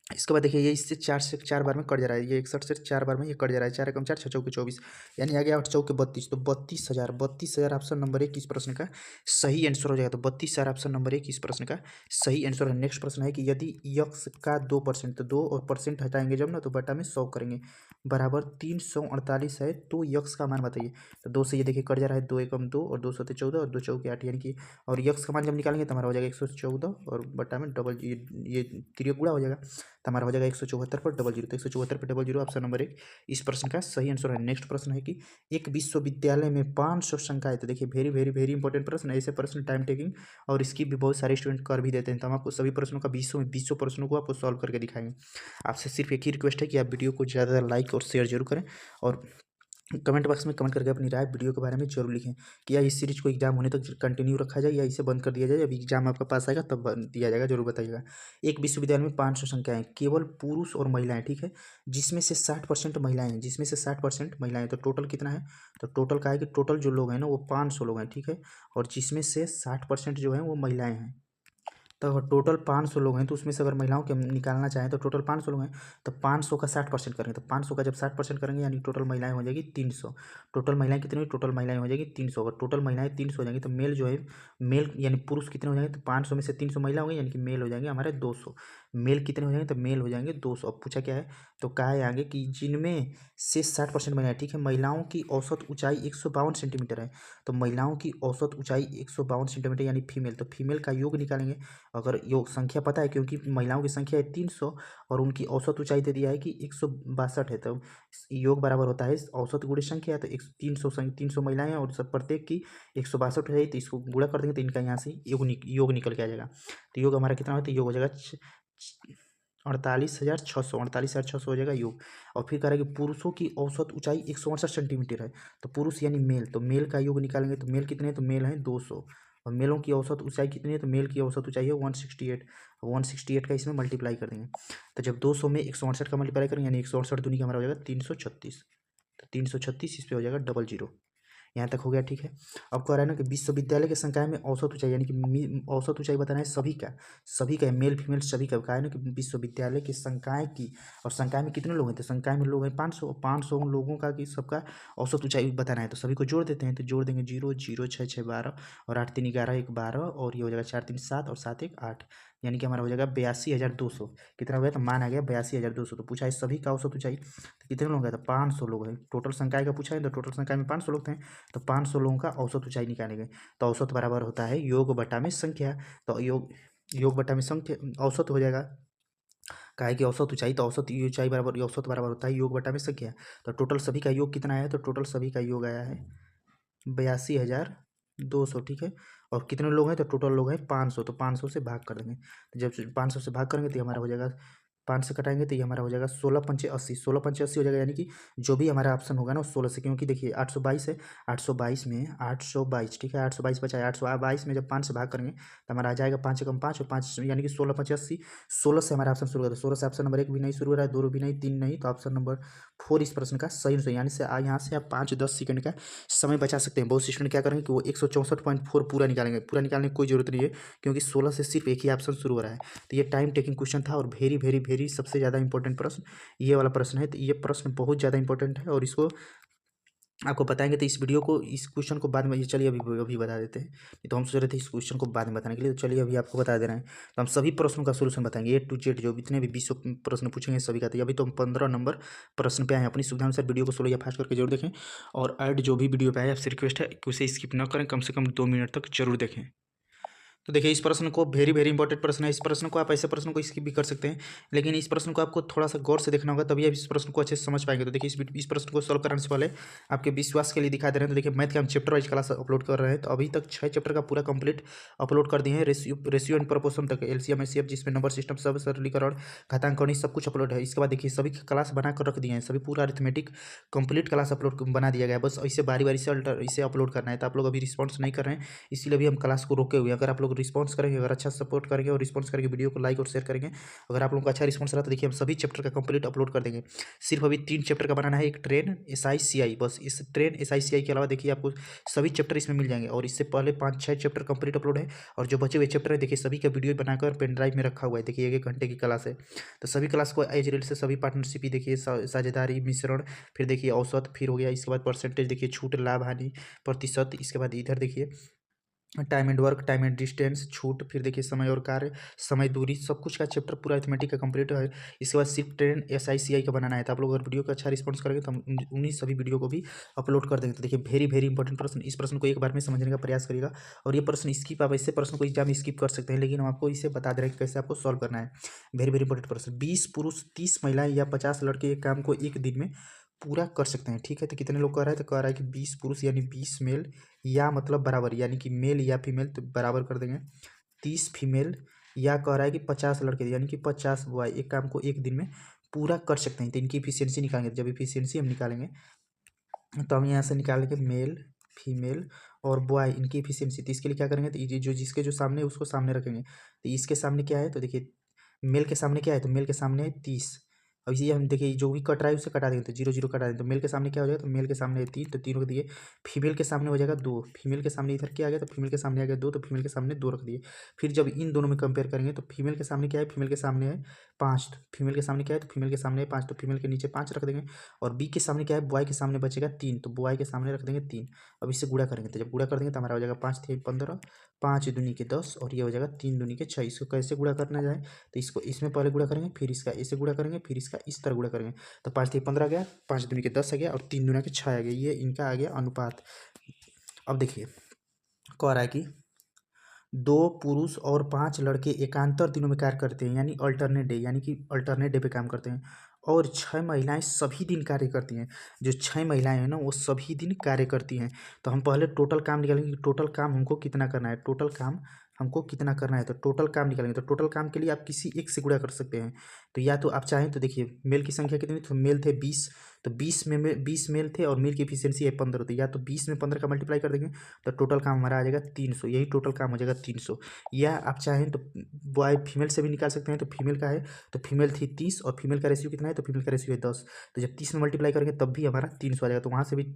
इसके बाद देखिए ये इससे 4 से 4 बार में कट जा रहा है, ये 61 से 4 बार में ये कट जा रहा है, 4 एकम 4, 6 चौके 24, यानी आ गया 8 चौके 32, तो 32,000 ऑप्शन नंबर 1 इस प्रश्न का सही आंसर हो जाएगा। तो 32,000 ऑप्शन नंबर 1 इस प्रश्न का सही आंसर है। नेक्स्ट प्रश्न है कि यदि यक्स का 2%, तो 2 और परसेंट हटाएंगे जब ना, तो बटा में 100 करेंगे, बराबर 348 है, तो यक्स का मान बताइए। तो 2 से ये देखिए कट जा रहा है, 2 एकम 2 और 2 सौ 14 और 2 चौके 8, यानी कि और यक्स का मान जब निकालेंगे तो हमारा हो जाएगा 114 और बटा में डबल, ये तिरिया गुणा हो जाएगा, तो हमारा हो जाएगा 174 पर डबल जीरो, तो 174 पर डबल जीरो ऑप्शन नंबर 1 इस प्रश्न का सही आंसर है। नेक्स्ट प्रश्न है कि एक विश्वविद्यालय में 500 संकाय, तो देखिए वेरी वेरी वेरी इंपॉर्टेंट प्रश्न है। ऐसे प्रश्न टाइम टेकिंग और इसकी भी बहुत सारे स्टूडेंट कर भी देते हैं, तो हम आपको सभी प्रश्नों का 20 प्रश्नों को आपको सॉल्व करके दिखाएंगे। आपसे सिर्फ एक ही रिक्वेस्ट है कि आप वीडियो को ज़्यादा लाइक और शेयर जरूर करें, और कमेंट बॉक्स में कमेंट करके अपनी राय वीडियो के बारे में जरूर लिखें कि या इस सीरीज को एग्जाम होने तक कंटिन्यू रखा जाए या इसे बंद कर दिया जाए, जब एग्जाम आपका पास आएगा तब दिया जाएगा, जरूर बताइएगा। एक विश्वविद्यालय में 500 संख्याएं, केवल पुरुष और महिलाएं, ठीक है, जिसमें से 60% महिलाएं हैं, जिसमें से 60% महिलाएं, तो टोटल कितना है, तो टोटल का है कि टोटल जो लोग हैं ना वो 500 लोग हैं, ठीक है, और जिसमें से 60% जो है वो महिलाएं हैं। तो टोटल 500 लोग हैं, तो उसमें से अगर महिलाओं के हम निकालना चाहें तो टोटल 500 लोग हैं, तो 500 का 60% करेंगे, तो 500 का जब 60% करेंगे यानी टोटल महिलाएं हो जाएगी 300। टोटल महिलाएं कितनी हुई, टोटल महिलाएं हो जाएगी 300। अगर टोटल महिलाएं 300 हो जाएंगी तो मेल जो है, मेल यानी पुरुष कितने हो जाएंगे, तो 500 में से 300 महिला होंगे, यानी कि मेल हो जाएंगे हमारे 200। मेल कितने हो जाएंगे, तो मेल हो जाएंगे 200। अब पूछा क्या है, तो कहा है आगे कि जिनमें से 60% महिलाएं, ठीक है, महिलाओं की औसत ऊंचाई 152 सेंटीमीटर है, तो महिलाओं की औसत ऊंचाई 152 सेंटीमीटर यानी फीमेल, तो फीमेल का योग निकालेंगे। अगर योग संख्या पता है, क्योंकि महिलाओं की संख्या है 300 और उनकी औसत ऊंचाई दे दिया है कि 162 है, तो योग बराबर होता है औसत गुणे संख्या, तो 300 महिलाएं हैं और सब प्रत्येक की 162 है, तो इसको गुणा कर देंगे तो इनका यहाँ से योग निकल के आ जाएगा। तो योग हमारा कितना होता है, योग हो जाएगा 48,600 हो जाएगा योग। और फिर कह रहा है कि पुरुषों की औसत ऊंचाई 168 सेंटीमीटर है, तो पुरुष यानी मेल, तो मेल का योग निकालेंगे, तो मेल कितने हैं, तो मेल है 200, और मेलों की औसत ऊंचाई कितनी है, तो मेल की औसत ऊंचाई है 168, 168 का इसमें मल्टीप्लाई कर देंगे, तो जब 200 में 168 का मल्टीप्लाई करेंगे यानी 168 दूनी का हमारा हो जाएगा 336, तो 336 इस पर हो जाएगा डबल जीरो। यहाँ तक हो गया, ठीक है। अब कह रहा है ना कि विश्वविद्यालय के संकाय में औसत ऊंचाई, यानी कि औसत ऊंचाई बताना है सभी का मेल फीमेल सभी का। कहा है ना कि विश्वविद्यालय के संकाय की, और संकाय में कितने लोग हैं, तो संकाय में लोग हैं 500 लोगों का कि सबका औसत ऊंचाई बताना है, तो सभी को जोड़ देते हैं, तो जोड़ देंगे 0 0 6 6 12 और 8 3 11 1 12 और ये हो जाएगा 4 3 7 और 7 1 8, यानी कि हमारा हो जाएगा 82,200। कितना हो गया, तो मान आ गया 82,200। तो पूछा है सभी का औसत ऊंचाई, तो कितने लोग हैं, तो 500 लोग हैं। टोटल संकाय का पूछा है, तो टोटल संकाय में 500 लोग थे, तो 500 लोगों का औसत ऊंचाई निकालेंगे, तो औसत बराबर होता है योग बटा में संख्या, तो योग बटा में संख्या औसत हो जाएगा। कहा है कि औसत ऊंचाई, तो औसत ऊंचाई बराबर औसत बराबर होता है योग बटा में संख्या। तो टोटल सभी का योग कितना आया है, तो टोटल सभी का योग आया है 82,200, ठीक है। और कितने लोग हैं, तो टोटल लोग हैं 500, तो 500 से भाग कर देंगे, तो जब 500 से भाग करेंगे तो हमारा हो जाएगा 5 से कटाएंगे तो ये हमारा हो जाएगा 16 पंचे 80, 16 पंचे 80 हो जाएगा, यानी कि जो भी हमारा ऑप्शन होगा ना वो 16 से, क्योंकि देखिए 822 है, 822 में 822, ठीक है, 822 बचा है, 822 में जब 5 से भाग करेंगे तो हमारा आ जाएगा 5 एकम 5 और 5 यानी कि 16 पंचे 80, 16 से हमारा ऑप्शन शुरू होगा, तो 16 से ऑप्शन नंबर 1 भी नहीं शुरू हो रहा है, 2 भी नहीं, 3 नहीं, तो ऑप्शन नंबर 4 इस प्रश्न का सही आंसर। यानी से यहाँ से आप 5-10 सेकंड का समय बचा सकते हैं। बहुत से स्टूडेंट क्या करेंगे कि वो 164.4 पूरा निकालेंगे, पूरा निकालने की कोई जरूरत नहीं है, क्योंकि 16 से सिर्फ एक ही ऑप्शन शुरू हो रहा है। तो ये टाइम टेकिंग क्वेश्चन था और वेरी वेरी वेरी सबसे ज़्यादा इंपॉर्टेंट प्रश्न ये वाला प्रश्न है। तो ये प्रश्न बहुत ज़्यादा इंपॉर्टेंट है और इसको आपको बताएंगे, तो इस वीडियो को, इस क्वेश्चन को बाद में, ये चलिए अभी बता देते हैं, नहीं तो हम सोच रहे थे इस क्वेश्चन को बाद में बताने के लिए, तो चलिए अभी आपको बता दे रहे हैं। तो हम सभी प्रश्नों का सोल्यूशन बताएंगे A to Z, जो जितने भी 20 प्रश्न पूछेंगे सभी का। तो अभी तो हम 15 नंबर प्रश्न पे आए हैं। अपनी सुविधा अनुसार वीडियो को स्लो या फास्ट करके जरूर देखें, और ऐड जो भी वीडियो पे आए आपसे रिक्वेस्ट है कि उसे स्किप न करें, कम से कम 2 मिनट तक जरूर देखें। तो देखिए इस प्रश्न को वेरी वेरी इंपॉर्टेंट प्रश्न है। इस प्रश्न को आप ऐसे प्रश्न को स्किप भी कर सकते हैं, लेकिन इस प्रश्न को आपको थोड़ा सा गौर से देखना होगा, तभी आप इस प्रश्न को अच्छे से समझ पाएंगे। तो देखिए इस प्रश्न को सॉल्व करने से पहले आपके विश्वास के लिए दिखा दे रहे हैं। तो देखिए मैथ के हम चैप्टर वाइज क्लास अपलोड कर रहे हैं, तो अभी तक 6 चैप्टर का पूरा कंप्लीट अपलोड कर दिए हैं। रेशियो एंड प्रोपोर्शन तक, एलसीएम एचसीएफ, जिसमें नंबर सिस्टम सब सरलीकरण घातांक गणित सब कुछ अपलोड है। इसके बाद देखिए सभी क्लास बना कर रख दिए हैं, सभी पूरा अरिथमेटिक कंप्लीट क्लास अपलोड बना दिया गया है। बस ऐसे बारी बारी से इसे अपलोड करना है। तो आप लोग अभी रिस्पॉन्स नहीं कर रहे हैं, इसीलिए भी हम क्लास को रोके हुए हैं। अगर आप लोग रिस्पॉन्स करेंगे, अगर अच्छा सपोर्ट करेंगे और रिस्पॉन्स करेंगे, वीडियो को लाइक और शेयर करेंगे, अगर आप लोगों का अच्छा रिस्पॉन्स रहा तो देखिए हम सभी चैप्टर का कंप्लीट अपलोड कर देंगे। सिर्फ अभी 3 चैप्टर का बनाना है, एक ट्रेन SICI, बस इस ट्रेन SICI के अलावा देखिए आपको सभी चैप्टर इसमें मिल जाएंगे। और इससे पहले 5-6 चैप्टर कंप्लीट अपलोड है, और जो बचे हुए चैप्टर है देखिए सभी का वीडियो बनाकर पेन ड्राइव में रखा हुआ है। देखिए 1-1 घंटे की क्लास है, तो सभी क्लास को एज रील से सभी पार्टनरशिप ही देखिए, साझेदारी, मिश्रण, फिर देखिए औसत, फिर हो गया इसके बाद परसेंटेज, देखिए छूट, लाभ, हानि, प्रतिशत, इसके बाद इधर देखिए time and work, time and distance, छूट, फिर देखिए समय और कार्य, समय, दूरी, सब कुछ का चैप्टर पूरा अरिथमेटिक का कंप्लीट है। इसके बाद सिर्फ ट्रेन SICI का बनाना है। तो आप लोग अगर वीडियो का अच्छा रिस्पॉन्स करेंगे तो हम उन्हीं सभी वीडियो को भी अपलोड कर देंगे। तो देखिए वेरी वेरी इंपॉर्टेंट प्रश्न, इस प्रश्न को एक बार में समझने का प्रयास करिएगा। और ये प्रश्न स्किप, आप ऐसे प्रश्न को एग्जाम स्किप कर सकते हैं, लेकिन हम आपको इसे बता दे रहे हैं कि कैसे आपको सॉल्व करना है। वेरी वेरी इंपॉर्टेंट प्रश्न। 20 पुरुष, 30 महिलाएं या 50 लड़के एक काम को एक दिन में पूरा कर सकते हैं, ठीक है। तो कितने लोग कर रहे हैं, तो कह रहा है कि 20 पुरुष यानी 20 मेल, या मतलब बराबर, यानी कि मेल या फीमेल, तो बराबर कर देंगे 30 फीमेल, या कह रहा है कि 50 लड़के यानी कि 50 बॉय एक काम को एक दिन में पूरा कर सकते हैं। तो इनकी इफिशियंसी निकालेंगे। जब इफिशियंसी हम निकालेंगे तो हम यहाँ से निकालेंगे मेल, फीमेल और बॉय, इनकी इफिशियंसी। तो इसके लिए क्या करेंगे, तो ये जो जिसके जो सामने है उसको सामने रखेंगे। तो इसके सामने क्या है, तो देखिए मेल के सामने क्या है, तो मेल के सामने है 30। अब इसी हम देखिए जो भी कट रहा है उसे कटा देंगे, तो 0 0 कटा देंगे। तो मेल के सामने क्या हो जाएगा, तो मेल के सामने है 3, तो 3 रख दिए। फीमेल के सामने हो जाएगा 2, फीमेल के सामने इधर क्या आ गया, तो फीमेल के सामने आ गया 2, तो फीमेल के सामने 2 रख दिए। फिर जब इन दोनों में कंपेयर करेंगे तो फीमेल के सामने क्या है, फीमेल के सामने है 5, तो फीमेल के सामने क्या है, तो फीमेल के सामने है 5, तो फीमेल के नीचे 5 रख देंगे। और बी के सामने क्या है, बॉय के सामने बचेगा 3, तो बॉय के सामने रख देंगे 3। अब इससे गुणा करेंगे, तो जब गुणा कर देंगे तो हमारा हो जाएगा 5 3 15, 5 दूनी के 10, और ये हो जाएगा 3 दूनी के 6। इसको कैसे गुणा करना जाए, तो इसको इसमें पहले गुणा करेंगे, फिर इसका इसे गुणा करेंगे, फिर इसका इस तरह गुणा करेंगे। तो 5 3 15 आ गया, 5 दूनी के 10 आ गया, और 3 दूना के 6 आ गया। ये इनका आ गया अनुपात। अब देखिए कह रहा है कि 2 पुरुष और 5 लड़के एकांतर दिनों में कार्य करते हैं, यानी अल्टरनेट डे, यानी कि अल्टरनेट डे पे काम करते हैं। और 6 महिलाएं सभी दिन कार्य करती हैं। जो 6 महिलाएं हैं ना वो सभी दिन कार्य करती हैं। तो हम पहले टोटल काम निकालेंगे कि टोटल काम हमको कितना करना है, टोटल काम हमको कितना करना है। तो टोटल काम निकालेंगे, तो टोटल काम के लिए आप किसी एक से गुणा कर सकते हैं। तो या तो आप चाहें तो देखिए मेल की संख्या कितनी, तो मेल थे 20, तो 20 मेल थे, और मेल की एफिशिएंसी है 15, तो या तो 20 में 15 का मल्टीप्लाई कर देंगे, तो टोटल काम हमारा आ जाएगा 300। यही टोटल काम हो जाएगा 300। या आप चाहें तो बॉय फीमेल से भी निकाल सकते हैं। तो फीमेल का है, तो फीमेल थी 30, और फीमेल का रेशियो कितना है, तो फीमेल का रेशियो है 10। तो जब 30 में मल्टीप्लाई करेंगे तब भी हमारा 300 आ जाएगा। तो वहाँ से भी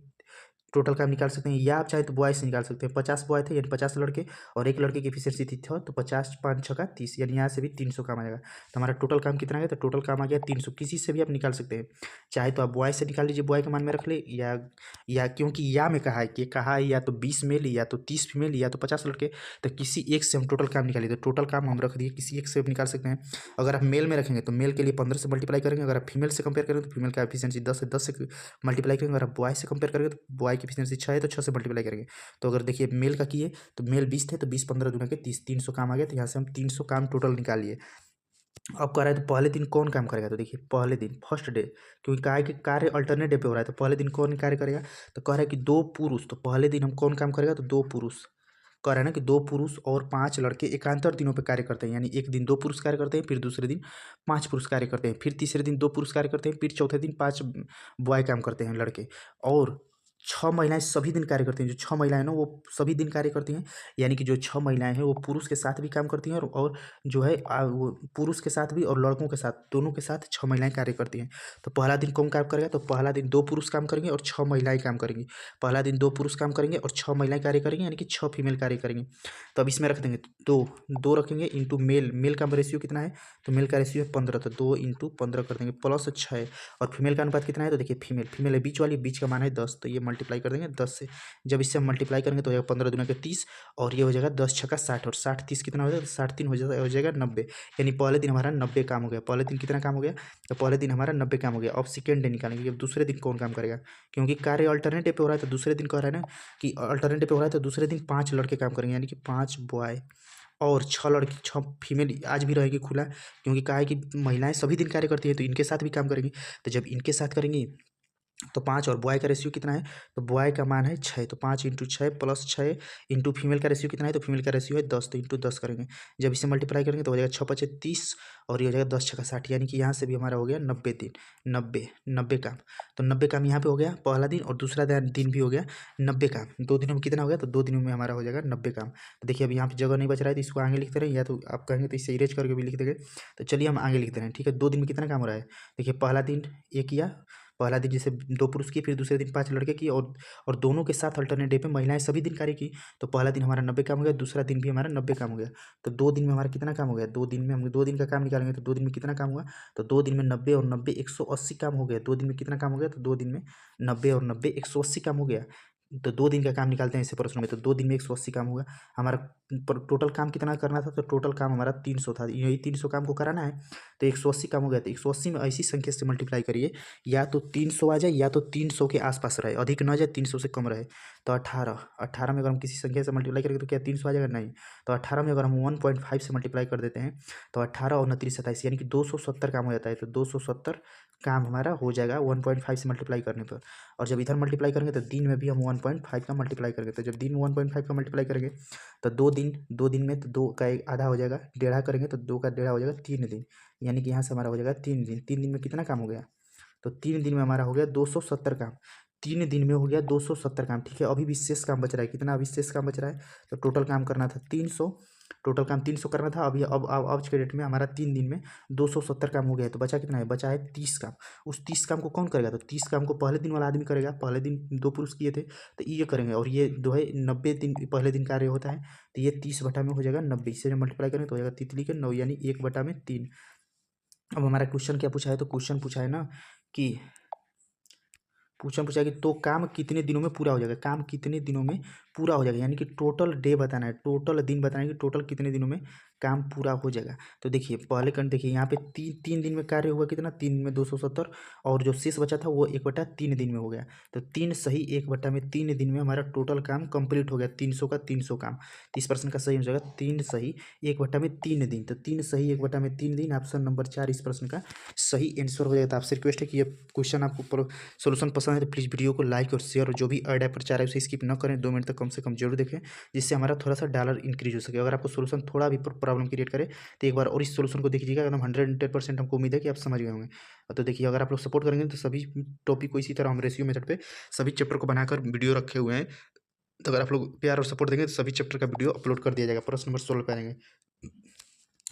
टोटल काम निकाल सकते हैं। या आप चाहे तो बॉय से निकाल सकते हैं। 50 बॉय थे यानी 50 लड़के, और एक लड़के की एफिशिएंसी थी तो 50 5 6 का 30, यानी यहाँ से भी 300 काम आ जाएगा। तो हमारा टोटल काम कितना आ गया, तो टोटल काम आ गया 300। किसी से भी आप निकाल सकते हैं, चाहे तो आप बॉय से निकाल लीजिए, बॉय के मान में रख ले, या क्योंकि या में कहा है कि कहा है या तो 20 मेल, या तो 30 फीमेल, या तो 50 लड़के, तो किसी एक से हम टोटल काम निकालिए। तो टोटल काम हम रख दिए, किसी एक से आप निकाल सकते हैं। अगर आप मेल में रखेंगे तो मेल के लिए 15 से मल्टीप्लाई करेंगे। अगर आप फीमेल से कंपेयर करेंगे तो फीमेल का एफिशिएंसी 10 है, 10 से मल्टीप्लाई करेंगे। अगर आप बॉय से कंपेयर करेंगे तो बॉय की एफिशिएंसी 6 है, तो 6 से मल्टीप्लाई करेंगे। तो अगर देखिए मेल का किए तो मेल 20 थे, तो 20 15 दूना के 30, 300 काम आ गया। तो यहाँ से हम 300 काम टोटल निकालिए। अब कह रहा है तो पहले दिन कौन काम करेगा, तो देखिए पहले दिन फर्स्ट डे, क्योंकि क्या है कि कार्य अल्टरनेट डे पे हो रहा है, तो पहले दिन कौन कार्य करेगा, तो कह रहा है कि 2 पुरुष। तो पहले दिन हम कौन काम करेगा, तो 2 पुरुष। कह रहा है ना कि 2 पुरुष और 5 लड़के एकांतर दिनों पे कार्य करते हैं, यानी एक दिन 2 पुरुष कार्य करते हैं, फिर दूसरे दिन 5 पुरुष कार्य करते हैं, फिर तीसरे दिन 2 पुरुष कार्य करते हैं, फिर चौथे दिन 5 बॉय काम करते हैं, लड़के। और 6 महिलाएं सभी दिन कार्य करती हैं। जो 6 महिलाएं ना वो सभी दिन कार्य करती हैं, यानी कि जो 6 महिलाएं हैं वो पुरुष के साथ भी काम करती हैं, और जो है वो पुरुष के साथ भी और लड़कों के साथ, दोनों के साथ 6 महिलाएं कार्य करती हैं। तो पहला दिन कौन काम करेगा, तो पहला दिन 2 पुरुष काम करेंगे और 6 महिलाएं काम करेंगी। पहला दिन 2 पुरुष काम करेंगे और 6 महिलाएं कार्य करेंगी, यानी कि 6 फीमेल कार्य करेंगी। तो अब इसमें रख देंगे 2 रखेंगे इंटू मेल। मेल का रेशियो कितना है, तो मेल का रेशियो है 15, तो 2 इंटू 15 कर देंगे, प्लस 6। और फीमेल का अनुपात कितना है, तो देखिए फीमेल है बीच वाली, बीच का मान है 10, तो ये मल्टीप्लाई कर देंगे 10 से। जब इससे हम मल्टीप्लाई करेंगे तो हो जाएगा 15 दूना के 30, और ये हो जाएगा 10 छक्का 60, और 60 30 कितना हो जाएगा, 60 3 हो जाएगा 90। यानी पहले दिन हमारा 90 काम हो गया। पहले दिन कितना काम हो गया, तो पहले दिन हमारा 90 काम हो गया। अब सेकेंड डे निकालेंगे, अब दूसरे दिन कौन काम करेगा, क्योंकि कार्य अल्टरनेट डे पे हो रहा है, तो दूसरे दिन कह रहा है ना कि अल्टरनेट डे पे हो रहा है, तो दूसरे दिन 5 लड़के काम करेंगे, यानी कि 5 बॉय और 6 लड़की 6 फीमेल आज भी रहेगी खुला, क्योंकि कहा है कि महिलाएं सभी दिन कार्य करती है, तो इनके साथ भी काम करेंगी। तो जब इनके साथ करेंगी तो 5 और बॉय का रेशियो कितना है, तो बॉय का मान है 6, तो 5 इंटू 6 प्लस 6 इंटू फीमेल का रेशियो कितना है, तो फीमेल का रेशियो है 10, तो इंटू 10 करेंगे। जब इसे मल्टीप्लाई करेंगे तो हो जाएगा 6 × 5 = 30 और ये हो जाएगा 10 × 6 = 60, यानी कि यहाँ से भी हमारा हो गया 90 दिन, 90 काम। तो 90 काम यहाँ पे हो गया पहला दिन, और दूसरा दिन भी हो गया 90 काम। 2 दिनों में कितना हो गया, तो 2 दिनों में हमारा हो जाएगा 90 काम। तो देखिए अब यहाँ पे जगह नहीं बच रहा है, तो इसको आगे लिखते रहे, या तो आप कहेंगे तो इसे इरेज करके भी लिख देंगे। तो चलिए हम आगे लिखते हैं, ठीक है। 2 दिन में कितना काम हो रहा है, देखिए पहला दिन ये किया, पहला दिन जैसे 2 पुरुष किए, फिर दूसरे दिन 5 लड़के किए, और दोनों के साथ अल्टरनेट डे पे महिलाएं सभी दिन कार्य की। तो पहला दिन हमारा 90 काम हो गया, दूसरा दिन भी हमारा 90 काम हो गया। तो 2 दिन में हमारा कितना काम हो गया, 2 दिन में हम 2 दिन का काम निकालेंगे, तो 2 दिन में कितना काम हुआ, तो 2 दिन में 90 और 90 180 काम हो गया। 2 दिन में कितना काम हो गया, तो 2 दिन में 90 और 90 180 काम हो गया। तो 2 दिन का काम निकालते हैं ऐसे प्रश्न में, तो 2 दिन में 180 काम हुआ। हमारा टोटल काम कितना करना था, तो टोटल काम हमारा 300 था, यही 300 काम को कराना है। तो 180 काम हो गया, तो 180 में ऐसी संख्या से मल्टीप्लाई करिए, या तो 300 आ जाए या तो 300 के आसपास रहे, अधिक न जाए 300 से कम रहे। तो 18 में अगर हम किसी संख्या से मल्टीप्लाई करेंगे तो क्या 300 आ जाएगा, नहीं। तो 18 में अगर हम 1.5 से मल्टीप्लाई कर देते हैं, तो 18 और 29 27, यानी कि 270 काम हो जाता है। तो 270 काम हमारा हो जाएगा 1.5 से मल्टीप्लाई करने पर। और जब इधर मल्टीप्लाई करेंगे तो दिन में भी हम 1.5 का मल्टीप्लाई करेंगे। तो जब दिन में 1.5 का मल्टीप्लाई करेंगे तो 2 दिन में तो 2 का एक आधा हो जाएगा, डेढ़ा करेंगे तो 2 का डेढ़ा हो जाएगा 3 दिन, यानी कि यहाँ से हमारा हो जाएगा 3 दिन। 3 दिन में कितना काम हो गया, तो 3 दिन में हमारा हो गया 270 काम। 3 दिन में हो गया 270 काम, ठीक है। अभी भी शेष काम बच रहा है, कितना अभी शेष काम बच रहा है, तो टोटल काम करना था 300, टोटल काम 300 करना था। अभी अब आज के डेट में हमारा 3 दिन में 270 काम हो गया है, तो बचा कितना है, बचा है 30 काम। उस 30 काम को कौन करेगा, तो 30 काम को पहले दिन वाला आदमी करेगा। पहले दिन 2 पुरुष किए थे, तो ये करेंगे, और ये जो है 90 दिन पहले दिन कार्य होता है, तो ये 30 बटा में हो जाएगा 90, इससे जब मल्टीप्लाई करेंगे तो हो जाएगा तितली के 9, यानी 1/3। अब हमारा क्वेश्चन क्या पूछा है, तो क्वेश्चन पूछा है ना कि पूछा है कि तो काम कितने दिनों में पूरा हो जाएगा, काम कितने दिनों में पूरा हो जाएगा, यानी कि टोटल डे बताना है, टोटल दिन बताना है कि टोटल कितने दिनों में काम पूरा हो जाएगा। तो देखिए पहले कंड देखिए यहाँ पे 3 दिन में कार्य हुआ कितना, 3 दिन में 270, और जो शेष बचा था वो 1/3 दिन में हो गया। तो 3 सही 1/3 दिन में हमारा टोटल काम कंप्लीट हो गया, 300 का 300 काम। 30% का सही हो जाएगा 3 सही 1/3 दिन। तो 3 सही 1/3 दिन, ऑप्शन नंबर 4 इस प्रश्न का सही आंसर हो जाएगा। तो आपसे रिक्वेस्ट है कि ये क्वेश्चन आपको सोल्यूशन पसंद है तो प्लीज़ वीडियो को लाइक और शेयर, और जो भी ऐड है प्रचार है उसे स्किप न करें, 2 मिनट तक कम से कम जरूर देखें, जिससे हमारा थोड़ा सा डॉलर इंक्रीज हो सके। अगर आपको सोल्यूशन थोड़ा भी प्रॉब्लम क्रिएट करे तो एक बार और इस सोल्यूशन को देख लीजिएगा, एकदम 110% हमको उम्मीद है कि आप समझ गए होंगे। तो देखिए अगर आप लोग सपोर्ट करेंगे तो सभी टॉपिक को इसी तरह हम रेशियो मेथड पे सभी चैप्टर को बनाकर वीडियो रखे हुए हैं। तो अगर आप लोग प्यार और सपोर्ट देंगे तो सभी चैप्टर का वीडियो अपलोड कर दिया जाएगा। प्रश्न नंबर 16 पे आएंगे।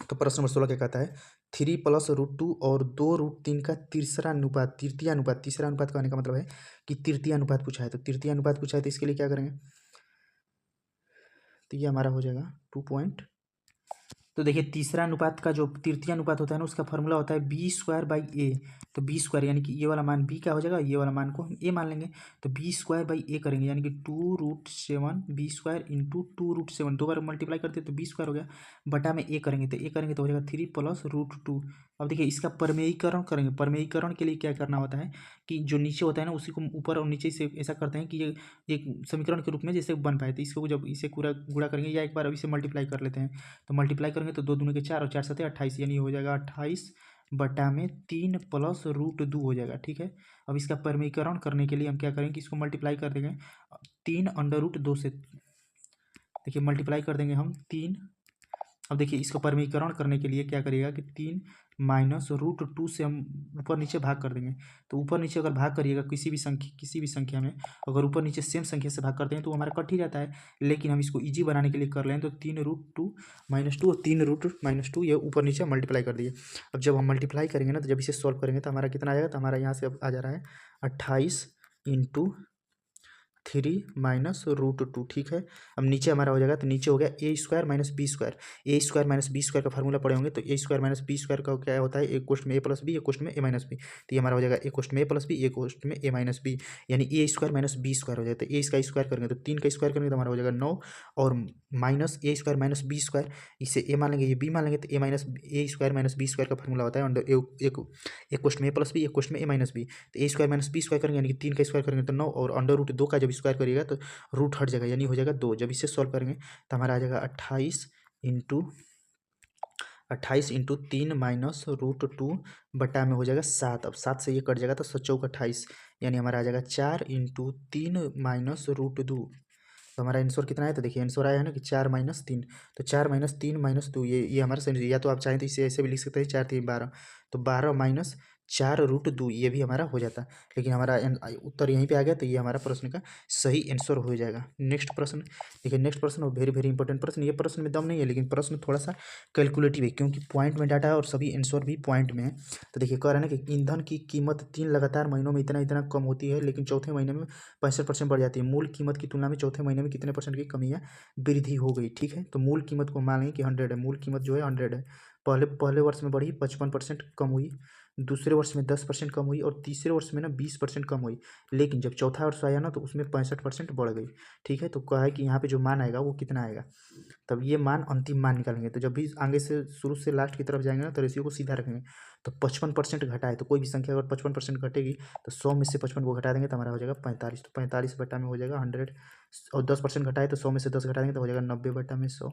तो प्रश्न नंबर 16 क्या कहता है, 3 + √2 और 2√3 का तीसरा अनुपात, तीसरा अनुपात कहने का मतलब है कि तृतीय अनुपात पूछा है। तो तृतीय अनुपात पूछा है, तो इसके लिए क्या करेंगे, तो ये हमारा हो जाएगा 2 तो देखिए तीसरा अनुपात का जो तृतीय अनुपात होता है ना, उसका फॉर्मूला होता है b²/a। तो b² यानी कि ये वाला मान b क्या हो जाएगा, ये वाला मान को हम a मान लेंगे। तो b²/a करेंगे, यानी कि 2√7 b² इंटू 2√7, 2 बार मल्टीप्लाई करते हैं तो b² हो गया, बटा में a करेंगे, तो a करेंगे तो हो जाएगा 3 + √2। अब देखिए इसका परमेयीकरण करेंगे। परमेयीकरण के लिए क्या करना होता है कि जो नीचे होता है ना उसी को ऊपर और नीचे से ऐसा करते हैं कि ये एक समीकरण के रूप में जैसे बन पाए। तो इसको जब इसे पूरा गुणा करेंगे, या एक बार अभी से मल्टीप्लाई कर लेते हैं, तो मल्टीप्लाई करेंगे तो 2 दूनी के 4 और 4 7 28, यानी हो जाएगा 28 बटा में 3 + √2 हो जाएगा, ठीक है। अब इसका परमीकरण करने के लिए हम क्या करेंगे कि इसको मल्टीप्लाई कर देंगे 3√2 से, देखिए मल्टीप्लाई कर देंगे हम 3। अब देखिए इसको परमीकरण करने के लिए क्या करिएगा कि 3 - √2 से हम ऊपर नीचे भाग कर देंगे। तो ऊपर नीचे अगर भाग करिएगा किसी भी संख्या में, अगर ऊपर नीचे सेम संख्या से भाग करते हैं तो हमारा कट ही जाता है। लेकिन हम इसको इजी बनाने के लिए कर लें, तो 3√2 - 2 और 3 - 2 ये ऊपर नीचे मल्टीप्लाई कर दिए। अब जब हम मल्टीप्लाई करेंगे ना, तो जब इसे सॉल्व करेंगे तो हमारा कितना आ जाएगा, तो हमारा यहाँ से अब आ जा रहा है 28 × 3 - √2, ठीक है। अब नीचे हमारा हो जाएगा, तो नीचे हो गया a² - b²। a² - b² का फार्मूला पढ़े होंगे, तो a² - b² का क्या होता है, एक क्वेश्चन में a + b, एक क्वेश्चन में a - b। तो ये हमारा हो जाएगा एक क्वेश्चन में a + b, एक क्वेश्चन में a - b, यानी a² - b² हो जाता है। a इसका स्क्वायर करेंगे तो 3 का स्क्वायर करेंगे तो हमारा हो जाएगा 9, और -a² - b², इसे a मान लेंगे, ये b मान लेंगे, तो a² - b² का फार्मूला होता है अंडर एक क्वेश्चन में a + b, एक क्वेश्चन में a - b। तो a² - b² करेंगे, यानी कि 3 का स्क्वायर करेंगे तो 9, और अंडर रूट 2 का जब स्क्वायर करिएगा तो रूट हट जाएगा, यानी हो जाएगा 2। जब इसे सॉल्व करेंगे तो हमारा आ जाएगा 28 × 28 इंटू 3 माइनस √2 बटा में हो जाएगा 7। अब 7 से ये कट जाएगा तो 7×4 = 28, यानी हमारा आ जाएगा 4 इंटू 3 माइनस √2। तो हमारा आंसर कितना है, तो देखिए आंसर आया है ना कि 4 - 3। तो 4 - 3 - 2 ये हमारा सही, या तो आप चाहें तो इसे ऐसे भी लिख सकते हैं 4×3 = 12। तो 12 - 4 √2 ये भी हमारा हो जाता। लेकिन हमारा उत्तर यहीं पे आ गया, तो ये हमारा प्रश्न का सही आंसर हो जाएगा। नेक्स्ट प्रश्न देखिए, नेक्स्ट प्रश्न और वेरी वेरी इंपॉर्टेंट प्रश्न। ये प्रश्न में दम नहीं है, लेकिन प्रश्न थोड़ा सा कैलकुलेटिव है, क्योंकि पॉइंट में डाटा है और सभी आंसर भी पॉइंट में है। तो देखिए कह रहा है ना कि ईंधन की कीमत 3 लगातार महीनों में इतना इतना कम होती है, लेकिन चौथे महीने में 65% बढ़ जाती है। मूल कीमत की तुलना में चौथे महीने में कितने % की कमी या वृद्धि हो गई। ठीक है, तो मूल कीमत को मान लेंगे कि 100 है, मूल कीमत जो है 100 है। पहले वर्ष में बढ़ी 55% कम हुई, दूसरे वर्ष में 10% कम हुई और तीसरे वर्ष में ना 20% कम हुई। लेकिन जब चौथा वर्ष आया ना तो उसमें 65% बढ़ गई। ठीक है, तो कहा है कि यहाँ पे जो मान आएगा वो कितना आएगा, तब ये मान अंतिम मान निकालेंगे। तो जब भी आगे से शुरू से लास्ट की तरफ जाएंगे ना तो रेशियो को सीधा रखेंगे। तो 55% घटा है, तो कोई भी संख्या अगर 55% घटेगी तो 100 में से 55 को घटा देंगे तो हमारा हो जाएगा 45। तो 45 बटा में हो जाएगा 100, और 10% घटाए तो 100 में से 10 घटाएंगे तो हो जाएगा 90 बटा में 100।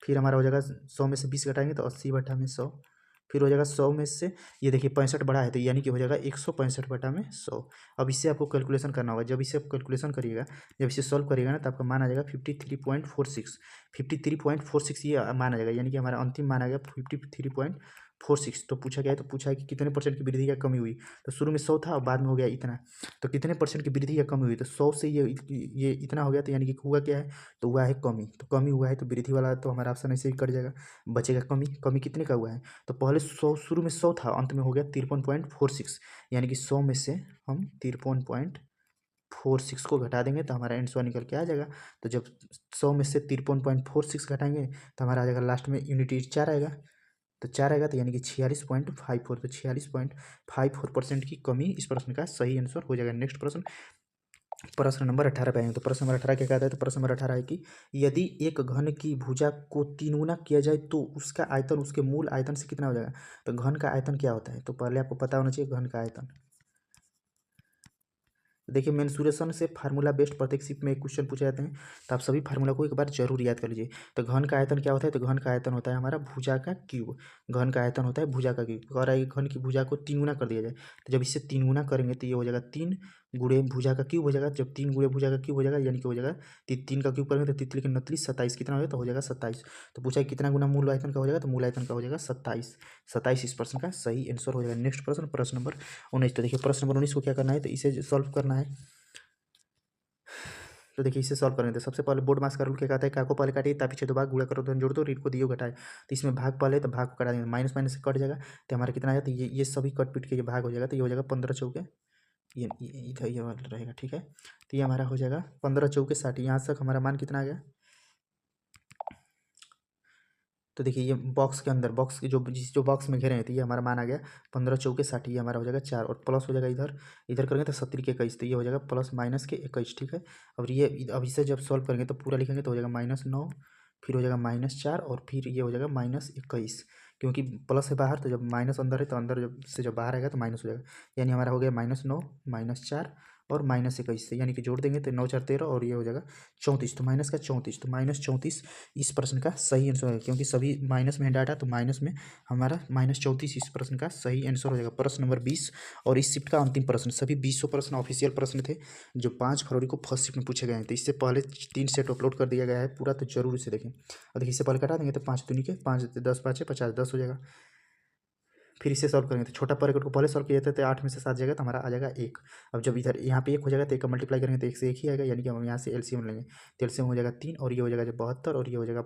फिर हमारा हो जाएगा 100 में से 20 घटाएंगे तो 80 बटा में 100। फिर हो जाएगा 100 में से, ये देखिए 65 बढ़ा है तो यानी कि हो जाएगा 165 बटा में 100। अब इससे आपको कैलकुलेशन करना होगा। जब इसे आप कैलकुलेशन करिएगा, जब इसे सॉल्व करिएगा ना तो आपका मान आ जाएगा 53.46। 53.46 ये मान आ जाएगा, यानी कि हमारा अंतिम मान आ गया 53.46। तो पूछा गया है, तो पूछा है कि कितने % की वृद्धि या कमी हुई। तो शुरू में 100 था और बाद में हो गया इतना, तो कितने % की वृद्धि या कमी हुई। तो 100 से ये इतना हो गया, तो यानी कि हुआ क्या है, तो हुआ है कमी। तो कमी हुआ है तो वृद्धि वाला तो हमारा ऑप्शन ऐसे ही कट जाएगा, बचेगा कमी। कमी कितने का हुआ है, तो पहले 100, शुरू में 100 था, अंत में हो गया 53.46, यानी कि 100 में से हम 53.46 को घटा देंगे तो हमारा आंसर निकल के आ जाएगा। तो जब 100 में से 53.46 घटाएंगे तो हमारा आ जाएगा लास्ट में यूनिट 4 आएगा। तो 4 आएगा तो यानी कि 46.54। तो 46.54% की कमी इस प्रश्न का सही आंसर हो जाएगा। नेक्स्ट प्रश्न, प्रश्न नंबर 18 पे आएंगे। तो प्रश्न नंबर 18 क्या कहता है, तो प्रश्न नंबर 18 है कि यदि एक घन की भुजा को 3 गुना किया जाए तो उसका आयतन उसके मूल आयतन से कितना हो जाएगा। तो घन का आयतन क्या होता है, तो पहले आपको पता होना चाहिए घन का आयतन। देखिए मेंसुरेशन से फार्मूला बेस्ड प्रत्येक शिफ्ट में एक क्वेश्चन पूछे जाते हैं, तो आप सभी फार्मूला को एक बार जरूर याद कर लीजिए। तो घन का आयतन क्या होता है, तो घन का आयतन होता है हमारा भुजा का क्यूब। घन का आयतन होता है भुजा का क्यूब। कह रहा है घन की भुजा को 3 गुना कर दिया जाए, तो जब इससे 3 गुना करेंगे तो ये हो जाएगा 3 गुणे भुजा का क्यूब हो जाएगा। जब 3 गुणे भुजा का क्यूब हो जाएगा यानी कि हो जाएगा 3 का क्यूब करेंगे तो तितली के 29 27 कितना हो जाएगा, तो हो जाएगा 27। तो पूछा है कितना गुना मूल आयतन का हो जाएगा, तो मूल आयतन का हो जाएगा 27। 27 इस प्रश्न का सही आंसर हो जाएगा। नेक्स्ट प्रश्न, प्रश्न नंबर 19। तो देखिए प्रश्न नंबर 19 को क्या करना है, तो इसे सॉल्व करना है। तो देखिए इसे सॉल्व करेंगे तो सबसे पहले बोर्ड मास का रूल क्या कहता है, का को पहले काटिए, ताकि छेदो भाग गुणा करो तो जोड़ दो, रीड को दियो घटाए। तो इसमें भाग पहले तो भाग को कटा देंगे, माइनस माइनस से कट जाएगा तो हमारा कितना आएगा, तो ये सभी कट पीट के ये भाग हो जाएगा। तो ये हो जाएगा 15 चौके, ये इधर ये वाला रहेगा। ठीक है, तो ये हमारा हो जाएगा 15 चौके 60। यहाँ तक हमारा मान कितना आ गया, तो देखिए ये बॉक्स के अंदर, बॉक्स के जो बॉक्स में घेरे हैं, तो ये हमारा मान आ गया 15 चौके 60। ये हमारा हो जाएगा 4 और प्लस हो जाएगा इधर, इधर करेंगे तो 70 के 21, तो ये हो जाएगा प्लस माइनस के 21। ठीक है, अब इसे जब सॉल्व करेंगे तो पूरा लिखेंगे तो हो जाएगा -9, फिर हो जाएगा -4 और फिर ये हो जाएगा -21, क्योंकि प्लस है बाहर, तो जब माइनस अंदर है तो अंदर जब बाहर आएगा तो माइनस हो जाएगा। यानी हमारा हो गया -9 -4 और -21 से, यानी कि जोड़ देंगे तो 9 4 13 और ये हो जाएगा 34। तो माइनस का 34, तो -34 इस प्रश्न का सही आंसर है, क्योंकि सभी माइनस में डाटा, तो माइनस में हमारा -34 इस प्रश्न का सही आंसर हो जाएगा। प्रश्न नंबर 20 और इस शिफ्ट का अंतिम प्रश्न। सभी 20 प्रश्न ऑफिशियल प्रश्न थे जो 5 फरवरी को फर्स्ट शिफ्ट में पूछे गए हैं। तो इससे पहले 3 सेट अपलोड कर दिया गया है पूरा, तो जरूर इसे देखें। और देखिए इससे पहले कटा देंगे तो 5 दूनी के 5 10 5 50 10 हो जाएगा। फिर इसे सॉल्व करेंगे तो छोटा ब्रैकेट को पहले सॉल्व किया जाता है, तो 8 में से 7 जाएगा तो हमारा आ जाएगा 1। अब जब इधर यहाँ पे 1 हो जाएगा तो 1 का मल्टीप्लाई करेंगे तो 1 से 1 ही आएगा, यानी कि हम यहाँ से एलसीएम लेंगे तो एलसीएम हो जाएगा 3 और ये हो जाएगा 72 और ये हो जाएगा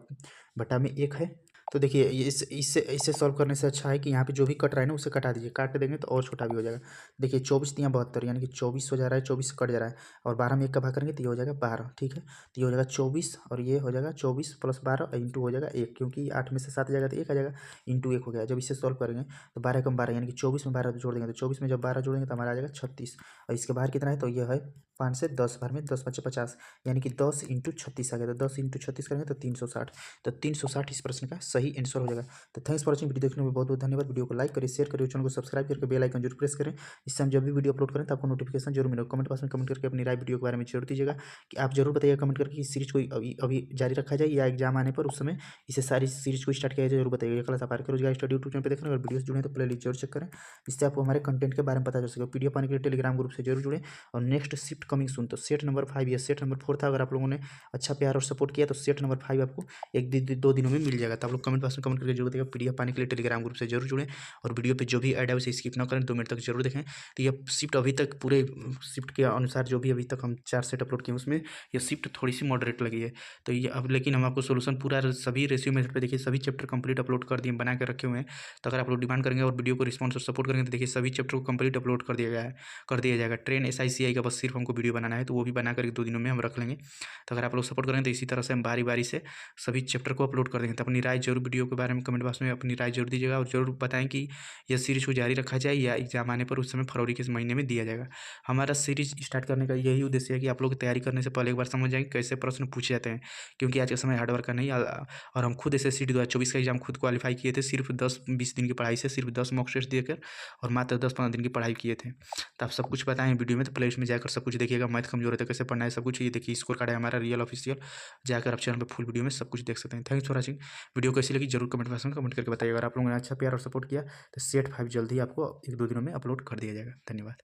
बटा में 1 है। तो देखिए इससे इसे सॉल्व करने से अच्छा है कि यहाँ पे जो भी कट रहा है ना उसे कटा दीजिए, काट देंगे तो और छोटा भी हो जाएगा। देखिए 24 3 72, यानी कि 24 हो जा रहा है, 24 कट जा रहा है और 12 में 1 का भाग करेंगे तो ये हो जाएगा 12। ठीक है, तो ये हो जाएगा 24 और ये हो जाएगा 24 + 12 इंटू हो जाएगा 1, क्योंकि 8 में से 7 जाएगा तो 1 आ जाएगा, इंटू 1 हो गया। जब इसे सॉल्व करेंगे तो 12 कम 12 यानी कि 24 में 12 तो जोड़ देंगे, तो 24 में जब 12 जोड़ेंगे तो हमारा आ जाएगा 36 और इसके बाहर कितना है, तो ये है 5 से 10 बार में 10 5 50, यानी कि 10 × 36 आ गया। तो 10 × 36 करेंगे तो 360, तो 360 इस प्रश्न का सही आंसर हो जाएगा। तो थैंक्स फॉर वॉचिंग, वीडियो देखने में बहुत बहुत धन्यवाद। वीडियो को लाइक करिए, शेयर करिए, चैनल को सब्सक्राइब करके बेल आइकन जरूर प्रेस करें, इससे हम जब भी वीडियो अपलोड करें तो आपको नोटिफिकेशन जरूर मिलेगा। कमेंट बॉक्स में कमेंट करके अपनी राय वीडियो के बारे में जरूर दीजिएगा कि आप जरूर बताइएगा कमेंट करके इस सीरीज को अभी अभी जारी रखा जाए या एग्जाम आने पर उस समय इसे सारी सीरीज को स्टार्ट किया जाए, जरूर बताइएगा। कल आप आरके रोजगार स्टडी यूट्यूब चैनल पर देख रहे हैं, अगर वीडियो जुड़े तो प्ले लिस्ट जरूर चेक करें, इससे आपको हमारे कंटेंट के बारे में पता चल सके। पीडीएफ पाने के लिए टेलीग्राम ग्रुप से जरूर जुड़े। और नेक्स्ट शिफ्ट कमिंग सुन, तो सेट नंबर 5 या सेट नंबर 4 था, अगर आप लोगों ने अच्छा प्यार और सपोर्ट किया तो सेट नंबर 5 आपको दो दिनों में मिल जाएगा। तो आप लोग कमेंट बॉक्स में कमेंट करके जरूर देगा। पीडीएफ पाने के लिए टेलीग्राम ग्रुप से जरूर जुड़े और वीडियो पे जो भी ऐड है उसे स्किप ना करें, 2 मिनट तक जरूर देखें। तो ये शिफ्ट अभी तक पूरे शिफ्ट के अनुसार जो भी अभी तक हम 4 सेट अपलोड किए उसमें ये शिफ्ट थोड़ी सी मॉडरेट लगी है। तो ये अब लेकिन हम आपको सोल्यूशन पूरा सभी रेशियो मेथड पे देखिए सभी चैप्टर कंप्लीट अपलोड कर दिए, बना के रखे हुए हैं। तो अगर आप लोग डिमांड करेंगे और वीडियो को रिस्पॉन्स और सपोर्ट करेंगे तो देखिए सभी चैप्टर को कंप्लीट अपलोड कर दिया गया है, कर दिया जाएगा। ट्रेन SICI का बस सिर्फ हमको वीडियो बनाना है, तो वो भी बना करके 2 दिनों में हम रख लेंगे। तो अगर आप लोग सपोर्ट करेंगे तो इसी तरह से हम बारी बारी से सभी चैप्टर को अपलोड कर देंगे। तो अपनी राय जरूर वीडियो के बारे में कमेंट बॉक्स में अपनी राय जरूर दीजिएगा और जरूर बताएं कि यह सीरीज को जारी रखा जाए या एग्जाम आने पर उस समय फरवरी के महीने में दिया जाएगा। हमारा सीरीज स्टार्ट करने का यही उद्देश्य है कि आप लोग की तैयारी करने से पहले एक बार समझ जाएंगे कैसे प्रश्न पूछे जाते हैं, क्योंकि आज के समय हार्डवर्क का नहीं। और हम खुद SSC 2024 का एग्जाम खुद क्वालिफाई किए थे, सिर्फ 10-20 दिन की पढ़ाई से, सिर्फ 10 मॉक टेस्ट देकर और मात्र 10-15 दिन की पढ़ाई किए थे। तो आप सब कुछ बताएं वीडियो में, तो प्ले लिस्ट में जाकर सब कुछ देखिएगा। मैथ कमजोर है तो कैसे पढ़ना है सब कुछ ये देखिए, स्कोर कार्ड है हमारा रियल ऑफिशियल, जाकर आप चैनल पर फुल वीडियो में सब कुछ देख सकते हैं। थैंक्स फॉर वॉचिंग, वीडियो कैसी लगी जरूर कमेंट बॉक्स में कमेंट करके बताइए। अगर आप लोगों ने अच्छा प्यार और सपोर्ट किया तो सेट 5 जल्दी आपको 1-2 दिनों में अपलोड कर दिया जाएगा। धन्यवाद।